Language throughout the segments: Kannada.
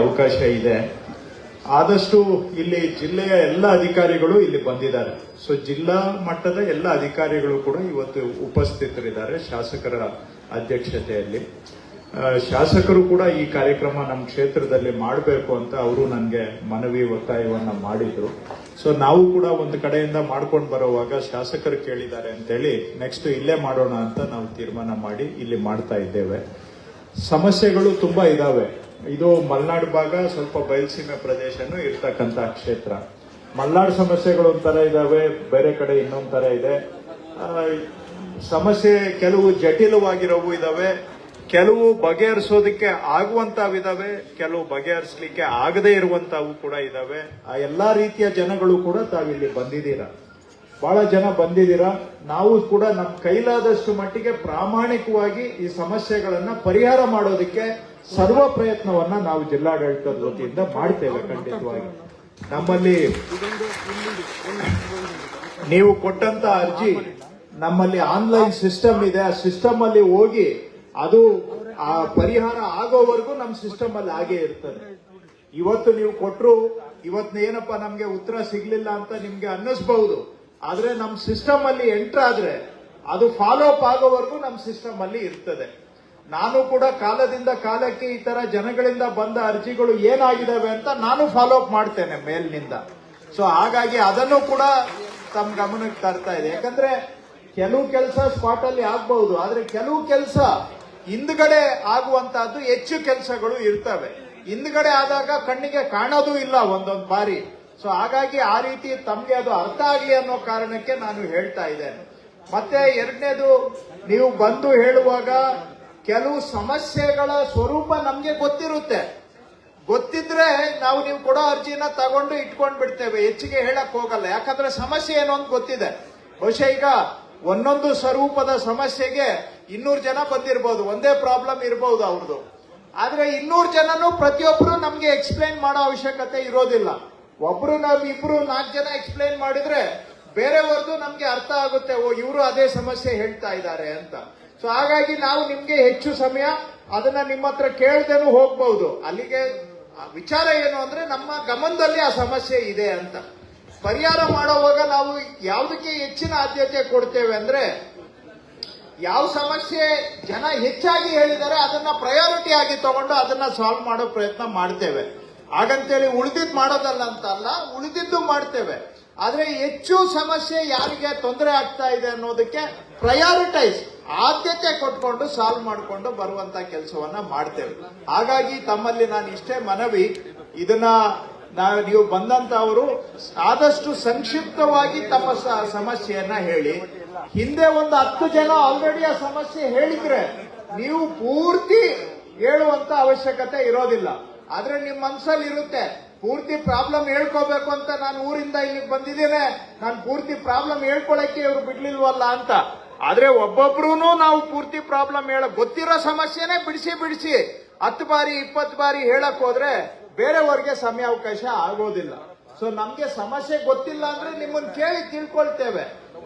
ಅವಕಾಶ ಇದೆ. ಆದಷ್ಟು ಇಲ್ಲಿ ಜಿಲ್ಲೆಯ ಎಲ್ಲ ಅಧಿಕಾರಿಗಳು ಇಲ್ಲಿ ಬಂದಿದ್ದಾರೆ. ಸೊ ಜಿಲ್ಲಾ ಮಟ್ಟದ ಎಲ್ಲ ಅಧಿಕಾರಿಗಳು ಕೂಡ ಇವತ್ತು ಉಪಸ್ಥಿತರಿದ್ದಾರೆ ಶಾಸಕರ ಅಧ್ಯಕ್ಷತೆಯಲ್ಲಿ. ಶಾಸಕರು ಕೂಡ ಈ ಕಾರ್ಯಕ್ರಮ ನಮ್ಮ ಕ್ಷೇತ್ರದಲ್ಲಿ ಮಾಡಬೇಕು ಅಂತ ಅವರು ನನಗೆ ಮನವಿ ಒತ್ತಾಯವನ್ನ ಮಾಡಿದ್ರು. ಸೊ ನಾವು ಕೂಡ ಒಂದು ಕಡೆಯಿಂದ ಮಾಡ್ಕೊಂಡು ಬರುವಾಗ ಶಾಸಕರು ಕೇಳಿದ್ದಾರೆ ಅಂತೇಳಿ ನೆಕ್ಸ್ಟ್ ಇಲ್ಲೇ ಮಾಡೋಣ ಅಂತ ನಾವು ತೀರ್ಮಾನ ಮಾಡಿ ಇಲ್ಲಿ ಮಾಡ್ತಾ ಇದ್ದೇವೆ. ಸಮಸ್ಯೆಗಳು ತುಂಬಾ ಇದಾವೆ. ಇದು ಮಲೆನಾಡು ಭಾಗ, ಸ್ವಲ್ಪ ಬಯಲುಸೀಮೆ ಪ್ರದೇಶನೂ ಇರ್ತಕ್ಕಂಥ ಕ್ಷೇತ್ರ. ಮಲೆನಾಡು ಸಮಸ್ಯೆಗಳು ಒಂಥರ ಇದಾವೆ, ಬೇರೆ ಕಡೆ ಇನ್ನೊಂದ್ ತರ ಇದೆ. ಸಮಸ್ಯೆ ಕೆಲವು ಜಟಿಲವಾಗಿರೋವು ಇದಾವೆ, ಕೆಲವು ಬಗೆಹರಿಸೋದಕ್ಕೆ ಆಗುವಂತವಿದಾವೆ, ಕೆಲವು ಬಗೆಹರಿಸಲಿಕ್ಕೆ ಆಗದೇ ಇರುವಂತವು ಕೂಡ ಇದಾವೆ. ಆ ಎಲ್ಲಾ ರೀತಿಯ ಜನಗಳು ಕೂಡ ತಾವಿಲ್ಲಿ ಬಂದಿದ್ದೀರಾ, ಬಹಳ ಜನ ಬಂದಿದ್ದೀರಾ. ನಾವು ಕೂಡ ನಮ್ಮ ಕೈಲಾದಷ್ಟು ಮಟ್ಟಿಗೆ ಪ್ರಾಮಾಣಿಕವಾಗಿ ಈ ಸಮಸ್ಯೆಗಳನ್ನ ಪರಿಹಾರ ಮಾಡೋದಕ್ಕೆ ಸರ್ವ ಪ್ರಯತ್ನವನ್ನ ನಾವು ಜಿಲ್ಲಾಡಳಿತದ ವತಿಯಿಂದ ಮಾಡ್ತೇವೆ. ಖಂಡಿತವಾಗಿ ನಮ್ಮಲ್ಲಿ ನೀವು ಕೊಟ್ಟಂತ ಅರ್ಜಿ ನಮ್ಮಲ್ಲಿ ಆನ್ಲೈನ್ ಸಿಸ್ಟಮ್ ಇದೆ. ಆ ಸಿಸ್ಟಮ್ ಅಲ್ಲಿ ಹೋಗಿ ಅದು ಆ ಪರಿಹಾರ ಆಗೋವರೆಗೂ ನಮ್ಮ ಸಿಸ್ಟಮ್ ಅಲ್ಲಿ ಹಾಗೆ ಇರ್ತದೆ. ಇವತ್ತು ನೀವು ಕೊಟ್ಟರು, ಇವತ್ತೇನಪ್ಪ ನಮ್ಗೆ ಉತ್ತರ ಸಿಗ್ಲಿಲ್ಲ ಅಂತ ನಿಮ್ಗೆ ಅನ್ನಿಸಬಹುದು. ಆದ್ರೆ ನಮ್ಮ ಸಿಸ್ಟಮ್ ಅಲ್ಲಿ ಎಂಟರ್ ಆದ್ರೆ ಅದು ಫಾಲೋ ಅಪ್ ಆಗೋವರೆಗೂ ನಮ್ಮ ಸಿಸ್ಟಮ್ ಅಲ್ಲಿ ಇರ್ತದೆ. ನಾನು ಕೂಡ ಕಾಲದಿಂದ ಕಾಲಕ್ಕೆ ಈ ತರ ಜನಗಳಿಂದ ಬಂದ ಅರ್ಜಿಗಳು ಏನಾಗಿದ್ದಾವೆ ಅಂತ ನಾನು ಫಾಲೋ ಅಪ್ ಮಾಡ್ತೇನೆ ಮೇಲ್ನಿಂದ. ಸೊ ಹಾಗಾಗಿ ಅದನ್ನು ಕೂಡ ತಮ್ಮ ಗಮನಕ್ಕೆ ತರ್ತಾ ಇದೆ. ಯಾಕಂದ್ರೆ ಕೆಲವು ಕೆಲಸ ಸ್ಪಾಟ್ ಅಲ್ಲಿ ಆಗ್ಬಹುದು, ಆದ್ರೆ ಕೆಲವು ಕೆಲಸ ಹಿಂದ್ಗಡೆ ಆಗುವಂತಹದ್ದು ಹೆಚ್ಚು ಕೆಲಸಗಳು ಇರ್ತವೆ. ಹಿಂದ್ಗಡೆ ಆದಾಗ ಕಣ್ಣಿಗೆ ಕಾಣೋದು ಇಲ್ಲ ಒಂದೊಂದು ಬಾರಿ. ಸೊ ಹಾಗಾಗಿ ಆ ರೀತಿ ತಮ್ಗೆ ಅದು ಅರ್ಥ ಆಗ್ಲಿ ಅನ್ನೋ ಕಾರಣಕ್ಕೆ ನಾನು ಹೇಳ್ತಾ ಇದ್ದೇನೆ. ಮತ್ತೆ ಎರಡನೇದು, ನೀವು ಬಂದು ಹೇಳುವಾಗ ಕೆಲವು ಸಮಸ್ಯೆಗಳ ಸ್ವರೂಪ ನಮ್ಗೆ ಗೊತ್ತಿರುತ್ತೆ. ಗೊತ್ತಿದ್ರೆ ನಾವು ನೀವು ಕೊಡೋ ಅರ್ಜಿನ ತಗೊಂಡು ಇಟ್ಕೊಂಡ್ ಬಿಡ್ತೇವೆ, ಹೆಚ್ಚಿಗೆ ಹೇಳಕ್ ಹೋಗಲ್ಲ. ಯಾಕಂದ್ರೆ ಸಮಸ್ಯೆ ಏನು ಅಂತ ಗೊತ್ತಿದೆ. ಬಹುಶಃ ಈಗ ಒಂದೊಂದು ಸ್ವರೂಪದ ಸಮಸ್ಯೆಗೆ 200 ಜನ ಬಂದಿರಬಹುದು, ಒಂದೇ ಪ್ರಾಬ್ಲಮ್ ಇರಬಹುದು ಅವ್ರದ್ದು. ಆದ್ರೆ 200 ಜನನು ಪ್ರತಿಯೊಬ್ಬರು ನಮ್ಗೆ ಎಕ್ಸ್ಪ್ಲೈನ್ ಮಾಡೋ ಅವಶ್ಯಕತೆ ಇರೋದಿಲ್ಲ. ಒಬ್ರು ನಾವು ಇಬ್ರು 4 ಜನ ಎಕ್ಸ್ಪ್ಲೈನ್ ಮಾಡಿದ್ರೆ ಬೇರೆಯವ್ರದ್ದು ನಮ್ಗೆ ಅರ್ಥ ಆಗುತ್ತೆ, ಓ ಇವರು ಅದೇ ಸಮಸ್ಯೆ ಹೇಳ್ತಾ ಇದ್ದಾರೆ ಅಂತ. ಸೊ ಹಾಗಾಗಿ ನಾವು ನಿಮ್ಗೆ ಹೆಚ್ಚು ಸಮಯ ಅದನ್ನ ನಿಮ್ಮ ಹತ್ರ ಕೇಳ್ದೇನು ಹೋಗ್ಬಹುದು. ಅಲ್ಲಿಗೆ ವಿಚಾರ ಏನು ಅಂದ್ರೆ ನಮ್ಮ ಗಮನದಲ್ಲಿ ಆ ಸಮಸ್ಯೆ ಇದೆ ಅಂತ. ಪರಿಹಾರ ಮಾಡುವಾಗ ನಾವು ಯಾವುದಕ್ಕೆ ಹೆಚ್ಚಿನ ಆದ್ಯತೆ ಕೊಡ್ತೇವೆ ಅಂದ್ರೆ, ಯಾವ ಸಮಸ್ಯೆ ಜನ ಹೆಚ್ಚಾಗಿ ಹೇಳಿದರೆ ಅದನ್ನ ಪ್ರಯಾರಿಟಿ ಆಗಿ ತಗೊಂಡು ಅದನ್ನ ಸಾಲ್ವ್ ಮಾಡೋ ಪ್ರಯತ್ನ ಮಾಡ್ತೇವೆ. ಹಾಗಂತೇಳಿ ಉಳಿದಿದ್ದು ಮಾಡೋದಲ್ಲ ಅಂತ ಅಲ್ಲ, ಉಳಿದಿದ್ದು ಮಾಡ್ತೇವೆ. ಆದ್ರೆ ಹೆಚ್ಚು ಸಮಸ್ಯೆ ಯಾರಿಗೆ ತೊಂದರೆ ಆಗ್ತಾ ಇದೆ ಅನ್ನೋದಕ್ಕೆ ಪ್ರಯಾರಿಟೈಸ್, ಆದ್ಯತೆ ಕೊಟ್ಕೊಂಡು ಸಾಲ್ವ್ ಮಾಡಿಕೊಂಡು ಬರುವಂತ ಕೆಲಸವನ್ನ ಮಾಡ್ತೇವೆ. ಹಾಗಾಗಿ ತಮ್ಮಲ್ಲಿ ನಾನು ಇಷ್ಟೇ ಮನವಿ, ಇದನ್ನ ನೀವು ಬಂದಂತವರು ಆದಷ್ಟು ಸಂಕ್ಷಿಪ್ತವಾಗಿ ತಮ್ಮ ಸಮಸ್ಯೆಯನ್ನ ಹೇಳಿ. ಹಿಂದೆ ಒಂದು 10 ಜನ ಆಲ್ರೆಡಿ ಆ ಸಮಸ್ಯೆ ಹೇಳಿದ್ರೆ ನೀವು ಪೂರ್ತಿ ಹೇಳುವಂತ ಅವಶ್ಯಕತೆ ಇರೋದಿಲ್ಲ. ಆದ್ರೆ ನಿಮ್ ಮನಸ್ಸಲ್ಲಿ ಇರುತ್ತೆ, ಪೂರ್ತಿ ಪ್ರಾಬ್ಲಮ್ ಹೇಳ್ಕೋಬೇಕು ಅಂತ ನಾನು ಊರಿಂದ ಇಲ್ಲಿಗೆ ಬಂದಿದ್ದೇನೆ, ನಾನು ಪೂರ್ತಿ ಪ್ರಾಬ್ಲಮ್ ಹೇಳ್ಕೊಳಕ್ಕೆ ಇವ್ರು ಬಿಡ್ಲಿಲ್ವಲ್ಲ ಅಂತ. ಆದ್ರೆ ಒಬ್ಬೊಬ್ರು ನಾವು ಪೂರ್ತಿ ಪ್ರಾಬ್ಲಮ್ ಗೊತ್ತಿರೋ ಸಮಸ್ಯೆನೇ ಬಿಡಿಸಿ 10 ಬಾರಿ 20 ಬಾರಿ ಹೇಳಕ್ ಹೋದ್ರೆ ಬೇರೆಯವ್ರಿಗೆ ಸಮಯಾವಕಾಶ ಆಗೋದಿಲ್ಲ. ಸೊ ನಮ್ಗೆ ಸಮಸ್ಯೆ ಗೊತ್ತಿಲ್ಲ ಅಂದ್ರೆ ನಿಮ್ಮನ್ನ ಕೇಳಿ ತಿಳ್ಕೊಳ್ತೇವೆ,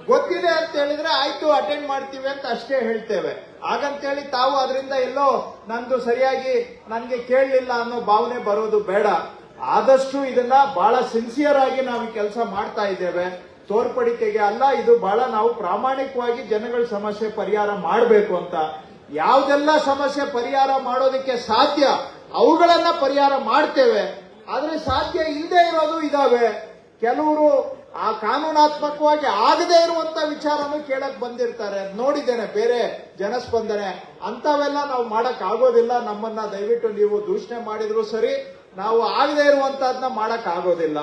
ಗೊತ್ತಿದೆ ಅಂತ ಹೇಳಿದ್ರೆ ಆಯ್ತು ಅಟೆಂಡ್ ಮಾಡ್ತೀವಿ ಅಂತ ಅಷ್ಟೇ ಹೇಳ್ತೇವೆ. ಹಾಗಂತೇಳಿ ತಾವು ಅದರಿಂದ ಎಲ್ಲೋ ನಂದು ಸರಿಯಾಗಿ ನನ್ಗೆ ಕೇಳಲಿಲ್ಲ ಅನ್ನೋ ಭಾವನೆ ಬರೋದು ಬೇಡ. ಆದಷ್ಟು ಇದನ್ನ ಬಹಳ ಸಿನ್ಸಿಯರ್ ಆಗಿ ನಾವು ಕೆಲಸ ಮಾಡ್ತಾ ಇದ್ದೇವೆ, ತೋರ್ಪಡಿಕೆಗೆ ಅಲ್ಲ. ಇದು ಬಹಳ ನಾವು ಪ್ರಾಮಾಣಿಕವಾಗಿ ಜನಗಳ ಸಮಸ್ಯೆ ಪರಿಹಾರ ಮಾಡಬೇಕು ಅಂತ. ಯಾವ್ದೆಲ್ಲ ಸಮಸ್ಯೆ ಪರಿಹಾರ ಮಾಡೋದಕ್ಕೆ ಸಾಧ್ಯ ಅವುಗಳನ್ನ ಪರಿಹಾರ ಮಾಡ್ತೇವೆ. ಆದ್ರೆ ಸಾಧ್ಯ ಇಲ್ಲದೆ ಇರೋದು ಇದಾವೆ. ಕೆಲವರು ಆ ಕಾನೂನಾತ್ಮಕವಾಗಿ ಆಗದೇ ಇರುವಂತ ವಿಚಾರನೂ ಕೇಳಕ್ ಬಂದಿರ್ತಾರೆ, ನೋಡಿದ್ದೇನೆ ಬೇರೆ ಜನಸ್ಪಂದನೆ. ಅಂತವೆಲ್ಲ ನಾವು ಮಾಡಕ್ ಆಗೋದಿಲ್ಲ. ನಮ್ಮನ್ನ ದಯವಿಟ್ಟು ನೀವು ದೂಷಣೆ ಮಾಡಿದ್ರು ಸರಿ, ನಾವು ಆಗದೇ ಇರುವಂತಹದ್ನ ಮಾಡಕ್ ಆಗೋದಿಲ್ಲ.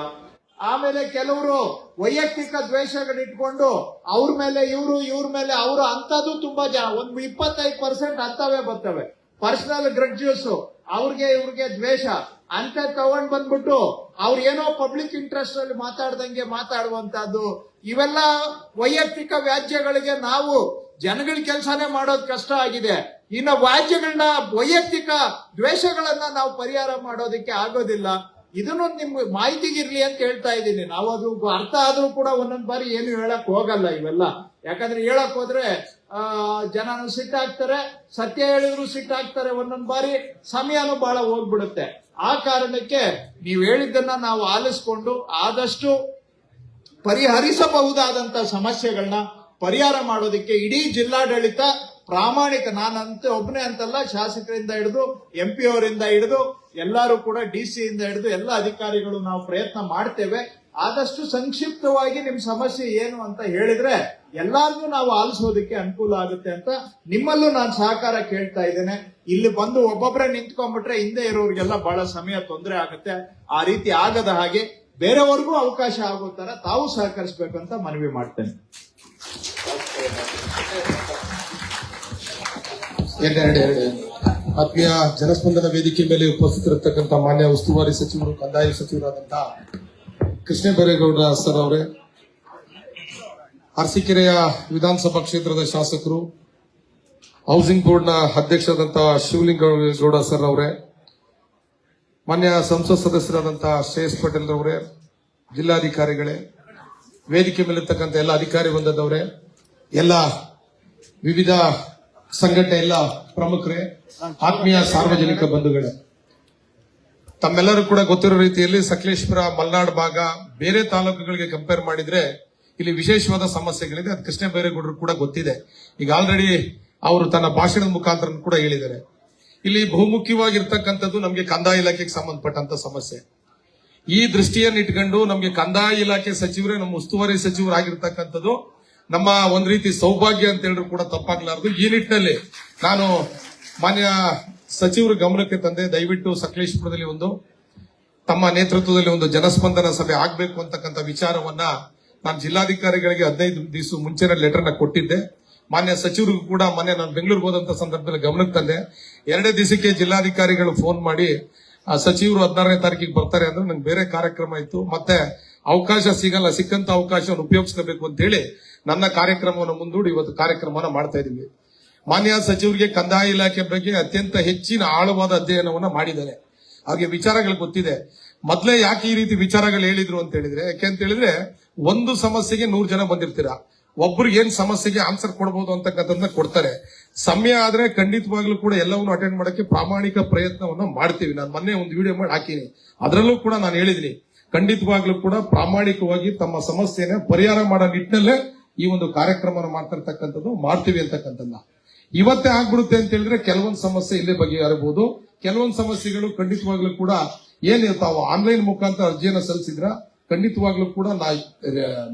ಆಮೇಲೆ ಕೆಲವರು ವೈಯಕ್ತಿಕ ದ್ವೇಷಗಳಿಟ್ಕೊಂಡು ಅವ್ರ ಮೇಲೆ ಇವ್ರ ಮೇಲೆ ಅವರು ಅಂತದ್ದು ತುಂಬಾ ಜನ, ಒಂದು 25% ಅಂತವೇ ಬರ್ತವೆ. ಪರ್ಸನಲ್ ಗ್ರಡ್ಜಸ್, ಇವ್ರಿಗೆ ದ್ವೇಷ ಅಂತ ತಗೊಂಡ್ ಬಂದ್ಬಿಟ್ಟು ಅವ್ರು ಏನೋ ಪಬ್ಲಿಕ್ ಇಂಟ್ರೆಸ್ಟ್ ಅಲ್ಲಿ ಮಾತಾಡ್ದಂಗೆ ಮಾತಾಡುವಂತದ್ದು. ಇವೆಲ್ಲ ವೈಯಕ್ತಿಕ ವ್ಯಾಜ್ಯಗಳಿಗೆ ನಾವು ಜನಗಳ ಕೆಲಸನೇ ಮಾಡೋದು ಕಷ್ಟ ಆಗಿದೆ. ಇನ್ನು ವ್ಯಾಜ್ಯಗಳನ್ನ, ವೈಯಕ್ತಿಕ ದ್ವೇಷಗಳನ್ನ ನಾವು ಪರಿಹಾರ ಮಾಡೋದಕ್ಕೆ ಆಗೋದಿಲ್ಲ. ಇದನ್ನು ನಿಮ್ಗೆ ಮಾಹಿತಿಗಿರ್ಲಿ ಅಂತ ಹೇಳ್ತಾ ಇದ್ದೀನಿ. ನಾವು ಅದು ಅರ್ಥ ಆದ್ರೂ ಕೂಡ ಒಂದೊಂದ್ ಬಾರಿ ಏನು ಹೇಳಕ್ ಹೋಗಲ್ಲ ಇವೆಲ್ಲ. ಯಾಕಂದ್ರೆ ಹೇಳಕ್ ಹೋದ್ರೆ ಜನನು ಸಿಟ್ಟಾಗ್ತಾರೆ, ಸತ್ಯ ಹೇಳಿದ್ರು ಸಿಟ್ಟಾಗ್ತಾರೆ, ಒಂದೊಂದು ಬಾರಿ ಸಮಯನೂ ಬಹಳ ಹೋಗ್ಬಿಡುತ್ತೆ. ಆ ಕಾರಣಕ್ಕೆ ನೀವು ಹೇಳಿದ್ದನ್ನ ನಾವು ಆಲಿಸ್ಕೊಂಡು ಆದಷ್ಟು ಪರಿಹರಿಸಬಹುದಾದಂತ ಸಮಸ್ಯೆಗಳನ್ನ ಪರಿಹಾರ ಮಾಡೋದಕ್ಕೆ ಇಡೀ ಜಿಲ್ಲಾಡಳಿತ ಪ್ರಾಮಾಣಿಕ, ನಾನಂತ ಒಬ್ಬನೇ ಅಂತಲ್ಲ, ಶಾಸಕರಿಂದ ಹಿಡಿದು MP ಅವರಿಂದ ಹಿಡಿದು ಎಲ್ಲರೂ ಕೂಡ DC ಇಂದ ಹಿಡಿದು ಎಲ್ಲ ಅಧಿಕಾರಿಗಳು ನಾವು ಪ್ರಯತ್ನ ಮಾಡ್ತೇವೆ. ಆದಷ್ಟು ಸಂಕ್ಷಿಪ್ತವಾಗಿ ನಿಮ್ ಸಮಸ್ಯೆ ಏನು ಅಂತ ಹೇಳಿದ್ರೆ ಎಲ್ಲಾರ್ಗೂ ನಾವು ಆಲಿಸೋದಕ್ಕೆ ಅನುಕೂಲ ಆಗುತ್ತೆ ಅಂತ ನಿಮ್ಮಲ್ಲೂ ನಾನು ಸಹಕಾರ ಕೇಳ್ತಾ ಇದ್ದೇನೆ. ಇಲ್ಲಿ ಬಂದು ಒಬ್ಬೊಬ್ಬರೇ ನಿಂತ್ಕೊಂಡ್ಬಿಟ್ರೆ ಹಿಂದೆ ಇರೋರಿಗೆಲ್ಲ ಬಹಳ ಸಮಯ ತೊಂದರೆ ಆಗುತ್ತೆ. ಆ ರೀತಿ ಆಗದ ಹಾಗೆ ಬೇರೆಯವ್ರಿಗೂ ಅವಕಾಶ ಆಗೋ ತರ ತಾವು ಸಹಕರಿಸಬೇಕಂತ ಮನವಿ ಮಾಡ್ತೇನೆ. ಆತ್ಮೀಯ ಜನಸ್ಪಂದನ ವೇದಿಕೆ ಮೇಲೆ ಉಪಸ್ಥಿತರಿರ್ತಕ್ಕಂಥ ಮಾನ್ಯ ಉಸ್ತುವಾರಿ ಸಚಿವರು, ಕಂದಾಯ ಸಚಿವರಾದಂತಹ ಕೃಷ್ಣ ಬೈರೇಗೌಡ ಸರ್ ಅವರೇ, ಅರಸೀಕೆರೆಯ ವಿಧಾನಸಭಾ ಕ್ಷೇತ್ರದ ಶಾಸಕರು, ಹೌಸಿಂಗ್ ಬೋರ್ಡ್ ನ ಅಧ್ಯಕ್ಷರಾದಂತಹ ಶಿವಲಿಂಗೇಗೌಡ ಸರ್ ಅವರೇ, ಮಾನ್ಯ ಸಂಸತ್ ಸದಸ್ಯರಾದಂತಹ ಶ್ರೇಯಸ್ ಪಟೇಲ್ ಅವರೇ, ಜಿಲ್ಲಾಧಿಕಾರಿಗಳೇ, ವೇದಿಕೆ ಮೇಲಿರ್ತಕ್ಕಂಥ ಎಲ್ಲ ಅಧಿಕಾರಿ ಬಂದದವರೇ, ಎಲ್ಲ ವಿವಿಧ ಸಂಘಟನೆ ಎಲ್ಲ ಪ್ರಮುಖರೇ, ಆತ್ಮೀಯ ಸಾರ್ವಜನಿಕ ಬಂಧುಗಳೇ, ತಮ್ಮೆಲ್ಲರೂ ಕೂಡ ಗೊತ್ತಿರೋ ರೀತಿಯಲ್ಲಿ ಸಕಲೇಶ್ಪುರ, ಮಲ್ನಾಡ್ ಭಾಗ ಬೇರೆ ತಾಲೂಕುಗಳಿಗೆ ಕಂಪೇರ್ ಮಾಡಿದ್ರೆ ಇಲ್ಲಿ ವಿಶೇಷವಾದ ಸಮಸ್ಯೆಗಳಿದೆ. ಅದು ಕೃಷ್ಣ ಬೈರೇಗೌಡರು ಕೂಡ ಗೊತ್ತಿದೆ. ಈಗ ಆಲ್ರೆಡಿ ಅವರು ತನ್ನ ಭಾಷಣದ ಮುಖಾಂತರ ಕೂಡ ಹೇಳಿದ್ದಾರೆ. ಇಲ್ಲಿ ಬಹುಮುಖ್ಯವಾಗಿರ್ತಕ್ಕಂಥದ್ದು ನಮಗೆ ಕಂದಾಯ ಇಲಾಖೆಗೆ ಸಂಬಂಧಪಟ್ಟಂತ ಸಮಸ್ಯೆ. ಈ ದೃಷ್ಟಿಯನ್ನು ಇಟ್ಕೊಂಡು ನಮಗೆ ಕಂದಾಯ ಇಲಾಖೆ ಸಚಿವರೇ ನಮ್ಮ ಉಸ್ತುವಾರಿ ಸಚಿವರಾಗಿರ್ತಕ್ಕಂಥದ್ದು ನಮ್ಮ ಒಂದ್ ರೀತಿ ಸೌಭಾಗ್ಯ ಅಂತ ಹೇಳಿದ್ರು ಕೂಡ ತಪ್ಪಾಗ್ಲಾರದು. ಈ ನಿಟ್ಟಿನಲ್ಲಿ ನಾನು ಮಾನ್ಯ ಸಚಿವರು ಗಮನಕ್ಕೆ ತಂದೆ, ದಯವಿಟ್ಟು ಸಕಲೇಶ್ಪುರದಲ್ಲಿ ಒಂದು ತಮ್ಮ ನೇತೃತ್ವದಲ್ಲಿ ಒಂದು ಜನಸ್ಪಂದನ ಸಭೆ ಆಗ್ಬೇಕು ಅಂತಕ್ಕಂಥ ವಿಚಾರವನ್ನ ನಾನು ಜಿಲ್ಲಾಧಿಕಾರಿಗಳಿಗೆ 15 ದಿವಸ ಮುಂಚೆನೆ ಲೆಟರ್ನ ಕೊಟ್ಟಿದ್ದೆ. ಮಾನ್ಯ ಸಚಿವರಿಗೂ ಕೂಡ ಮೊನ್ನೆ ನಾನು ಬೆಂಗಳೂರಿಗೆ ಹೋದಂತ ಸಂದರ್ಭದಲ್ಲಿ ಗಮನಕ್ಕೆ ತಂದೆ. 2 ದಿವಸಕ್ಕೆ ಜಿಲ್ಲಾಧಿಕಾರಿಗಳು ಫೋನ್ ಮಾಡಿ ಸಚಿವರು 16ನೇ ತಾರೀಕಿಗೆ ಬರ್ತಾರೆ ಅಂದ್ರೆ ನಂಗೆ ಬೇರೆ ಕಾರ್ಯಕ್ರಮ ಇತ್ತು, ಮತ್ತೆ ಅವಕಾಶ ಸಿಗಲ್ಲ, ಸಿಕ್ಕಂತ ಅವಕಾಶವನ್ನು ಉಪಯೋಗಿಸಬೇಕು ಅಂತ ಹೇಳಿ ನನ್ನ ಕಾರ್ಯಕ್ರಮವನ್ನು ಮುಂದೂಡಿ ಇವತ್ತು ಕಾರ್ಯಕ್ರಮವನ್ನು ಮಾಡ್ತಾ ಇದೀವಿ. ಮಾನ್ಯ ಸಚಿವರಿಗೆ ಕಂದಾಯ ಇಲಾಖೆ ಬಗ್ಗೆ ಅತ್ಯಂತ ಹೆಚ್ಚಿನ ಆಳವಾದ ಅಧ್ಯಯನವನ್ನ ಮಾಡಿದ್ದಾರೆ. ಹಾಗೆ ವಿಚಾರಗಳು ಗೊತ್ತಿದೆ. ಮೊದಲೇ ಯಾಕೆ ಈ ರೀತಿ ವಿಚಾರಗಳು ಹೇಳಿದ್ರು ಅಂತ ಹೇಳಿದ್ರೆ, ಯಾಕೆಂತ ಹೇಳಿದ್ರೆ ಒಂದು ಸಮಸ್ಯೆಗೆ 100 ಜನ ಬಂದಿರ್ತೀರಾ, ಒಬ್ರು ಏನ್ ಸಮಸ್ಯೆಗೆ ಆನ್ಸರ್ ಕೊಡಬಹುದು ಅಂತಕ್ಕಂಥದ್ದನ್ನ ಕೊಡ್ತಾರೆ. ಸಮಯ ಆದ್ರೆ ಖಂಡಿತವಾಗ್ಲೂ ಕೂಡ ಎಲ್ಲವನ್ನು ಅಟೆಂಡ್ ಮಾಡಕ್ಕೆ ಪ್ರಾಮಾಣಿಕ ಪ್ರಯತ್ನವನ್ನ ಮಾಡ್ತೀವಿ. ನಾನು ಮೊನ್ನೆ ಒಂದು ವಿಡಿಯೋ ಮಾಡಿ ಹಾಕಿನಿ, ಅದರಲ್ಲೂ ಕೂಡ ನಾನು ಹೇಳಿದೀನಿ, ಖಂಡಿತವಾಗ್ಲೂ ಕೂಡ ಪ್ರಾಮಾಣಿಕವಾಗಿ ತಮ್ಮ ಸಮಸ್ಯೆನ ಪರಿಹಾರ ಮಾಡೋ ನಿಟ್ಟಿನಲ್ಲೇ ಈ ಒಂದು ಕಾರ್ಯಕ್ರಮ ಮಾಡ್ತಿರ್ತಕ್ಕಂಥದ್ದು ಮಾಡ್ತೀವಿ ಅಂತಕ್ಕಂಥದ್ದನ್ನ. ಇವತ್ತೇ ಆಗ್ಬಿಡುತ್ತೆ ಅಂತ ಹೇಳಿದ್ರೆ ಕೆಲವೊಂದು ಸಮಸ್ಯೆ ಇಲ್ಲೇ ಬಗೆಹರಬಹುದು. ಕೆಲವೊಂದು ಸಮಸ್ಯೆಗಳು ಖಂಡಿತವಾಗ್ಲೂ ಕೂಡ ಏನ್ ತಾವು ಆನ್ಲೈನ್ ಮುಖಾಂತರ ಅರ್ಜಿಯನ್ನು ಸಲ್ಲಿಸಿದ್ರ ಖಂಡಿತವಾಗ್ಲೂ ಕೂಡ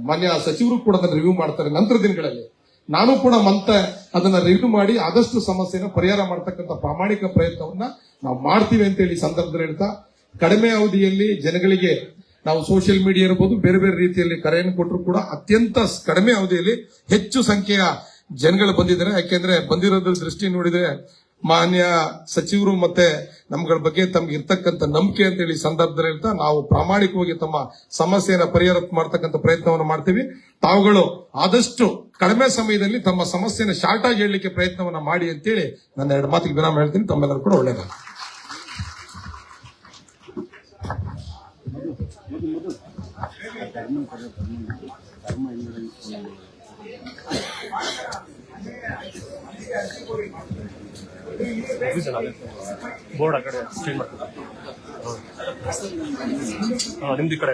ಮಾನ್ಯ ಸಚಿವರು ಕೂಡ ಅದನ್ನ ರಿವ್ಯೂ ಮಾಡ್ತಾರೆ. ನಂತರ ದಿನಗಳಲ್ಲಿ ನಾನು ಕೂಡ ಮತ್ತೆ ಅದನ್ನ ರಿವ್ಯೂ ಮಾಡಿ ಆದಷ್ಟು ಸಮಸ್ಯೆನ ಪರಿಹಾರ ಮಾಡತಕ್ಕಂಥ ಪ್ರಾಮಾಣಿಕ ಪ್ರಯತ್ನವನ್ನ ನಾವು ಮಾಡ್ತೀವಿ ಅಂತ ಹೇಳಿ ಸಂದರ್ಭದಲ್ಲಿ ಹೇಳ್ತಾ, ಕಡಿಮೆ ಅವಧಿಯಲ್ಲಿ ಜನಗಳಿಗೆ ನಾವು ಸೋಷಿಯಲ್ ಮೀಡಿಯಾ ಇರಬಹುದು, ಬೇರೆ ಬೇರೆ ರೀತಿಯಲ್ಲಿ ಕರೆಯನ್ನು ಕೊಟ್ಟರು ಕೂಡ ಅತ್ಯಂತ ಕಡಿಮೆ ಅವಧಿಯಲ್ಲಿ ಹೆಚ್ಚು ಸಂಖ್ಯೆಯ ಜನಗಳು ಬಂದಿದ್ದಾರೆ. ಯಾಕೆಂದ್ರೆ ಬಂದಿರೋದ್ರ ದೃಷ್ಟಿ ನೋಡಿದ್ರೆ ಮಾನ್ಯ ಸಚಿವರು ಮತ್ತೆ ನಮ್ಗಳ ಬಗ್ಗೆ ತಮ್ಗೆ ಇರ್ತಕ್ಕಂಥ ನಂಬಿಕೆ ಅಂತ ಹೇಳಿ ಸಂದರ್ಭದಲ್ಲಿ ಹೇಳ್ತಾ ನಾವು ಪ್ರಾಮಾಣಿಕವಾಗಿ ತಮ್ಮ ಸಮಸ್ಯೆಯನ್ನು ಪರಿಹಾರ ಮಾಡತಕ್ಕಂಥ ಪ್ರಯತ್ನವನ್ನು ಮಾಡ್ತೀವಿ. ತಾವುಗಳು ಆದಷ್ಟು ಕಡಿಮೆ ಸಮಯದಲ್ಲಿ ತಮ್ಮ ಸಮಸ್ಯೆಯನ್ನು ಶಾರ್ಟ್ ಆಗಿ ಹೇಳಲಿಕ್ಕೆ ಪ್ರಯತ್ನವನ್ನ ಮಾಡಿ ಅಂತೇಳಿ ನನ್ನ 2 ಮಾತಿಗೆ ವಿರಾಮ ಹೇಳ್ತೀನಿ. ತಮ್ಮೆಲ್ಲರೂ ಕೂಡ ಒಳ್ಳೆಯದಾಗ. ಬೋರ್ಡ್ ಆ ಕಡೆ ಚೇಂಜ್ ಮಾಡ್ತಾರೆ. ನಿಮ್ದು ಈ ಕಡೆ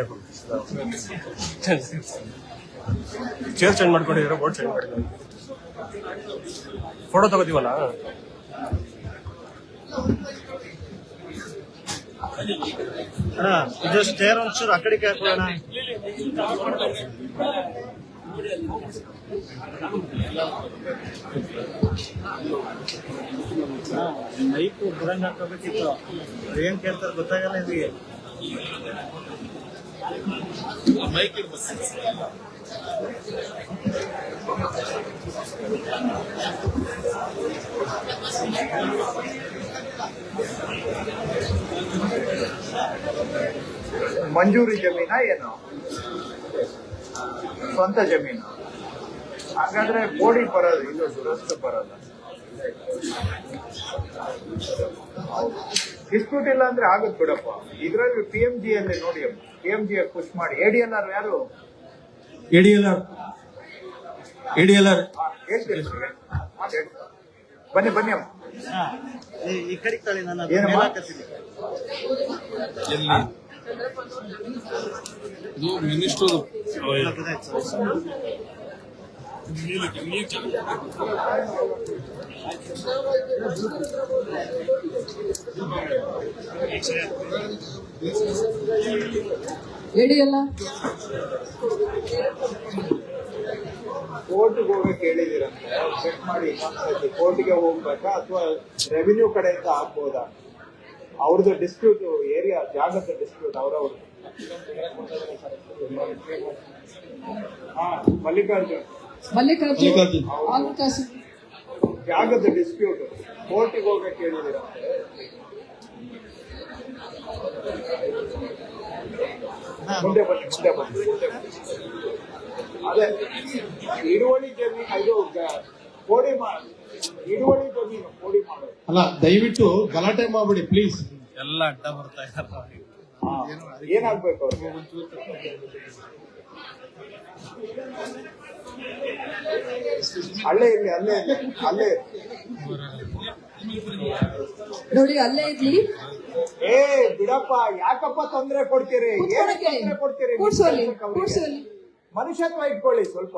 ಚೇರ್ ಚೇಂಜ್ ಮಾಡ್ಕೊಂಡಿದ್ದೀರಾ, ಬೋರ್ಡ್ ಚೇಂಜ್ ಮಾಡಿಲ್ಲ. ಫೋಟೋ ತಗೋತೀವಲ್ಲ, ಇದು ಸ್ಟೇರ್ ಒಂಚೂರು ಆ ಕಡೆಗೆ ಹಾಕೋಣ. ಮೈಕ್ ಬರಂಗ್ ಹಾಕೋಬೇಕಿತ್ತು, ಏನ್ ಕೇಳ್ತಾರೆ ಗೊತ್ತಾಗಲ್ಲ ಇದಕ್ಕೆ. ಮೈಕ್ ಮಂಜೂರಿ ಜಮೀನಾ ಏನು ಸ್ವಂತ ಜಮೀನು? ಹಾಗಾದ್ರೆ ಬೋಡಿ ಬರೋದು, ಇದು ದುರಸ್ತು ಬರೋಲ್ಲ. ಡಿಸ್ಪ್ಯೂಟ್ ಇಲ್ಲ ಅಂದ್ರೆ ಆಗುತ್ತೆ ಬಿಡಪ್ಪ. ಇದ್ರಲ್ಲಿ PMG ಅಲ್ಲಿ ನೋಡಿ, PMG ಪುಷ್ ಮಾಡಿ. ADLR ಯಾರು? ADLR ADLR ಹೇಳ್ತೀನಿ ಬನ್ನಿ ಬನ್ನಿ ಅಮ್ಮ. ಹಾ, ಈ ಕಡೆ ತಳಿ ನಾನು ಏನಮ್ಮ? ಎಲ್ಲಿ ಇದು ಮಿನಿಸ್ಟರ್ ಹೇಳಿಯಲ್ಲ ಕೋರ್ಟ್ಗೆ ಹೋಗಕ್ಕೆ ಹೇಳಿದಿರಂತೆ, ಚೆಕ್ ಮಾಡಿ ಇನ್ನೊಂದ್ಸತಿ ಕೋರ್ಟ್ಗೆ ಹೋಗ್ಬೇಕಾ ಅಥವಾ ರೆವಿನ್ಯೂ ಕಡೆಯಿಂದ ಆಗ್ಬೋದಾ? ಅವ್ರದ್ದು ಡಿಸ್ಪ್ಯೂಟ್ ಏರಿಯಾ ಜಾಗದ ಡಿಸ್ಪ್ಯೂಟ್ ಅವ್ರವ್ರದ್ದು. ಹಾ, ಮಲ್ಲಿಕಾರ್ಜುನ್ ಆಲ್ಕಾಸ್ ಜಾಗದ ಡಿಸ್ಪ್ಯೂಟ್ ಕೋರ್ಟಿಗೆ ಹೋಗಕ್ಕೆ ಹೇಳಿದಿರಂತೆ. ಮುಂದೆ ಬನ್ನಿ. ಅದೇ ಹಿಡುವಳಿ ಜಮೀನು, ಇದು ಕೋಡಿ ಹಿಡುವಳಿ ಜಮೀನು ಕೋಡಿ ಮಾಡೋದು. ಅಲ್ಲ, ದಯವಿಟ್ಟು ಗಲಾಟೆ ಮಾಡ್ಬಿಡಿ ಪ್ಲೀಸ್. ಎಲ್ಲ ಅಡ್ಡ ಬರ್ತಾ ಇದ್ದಾರೆ. ಏನಾಗ್ಬೇಕು ಅವ್ರಿಗೆ? ಅಲ್ಲೇ ಇರ್ಲಿ, ಅಲ್ಲೇ ಇರ್ಲಿ, ಅಲ್ಲೇ ನೋಡಿ ಅಲ್ಲೇ ಇರ್ಲಿ. ಏ ಬಿಡಪ್ಪ, ಯಾಕಪ್ಪ ತೊಂದರೆ ಕೊಡ್ತೀರಿ? ಏನ್ ತೊಂದರೆ ಕೊಡ್ತೀರಿ? ಕೂಡ್ಸೋಲಿ ಮನುಷ್ಯತ್ವ ಇಟ್ಕೊಳ್ಳಿ ಸ್ವಲ್ಪ.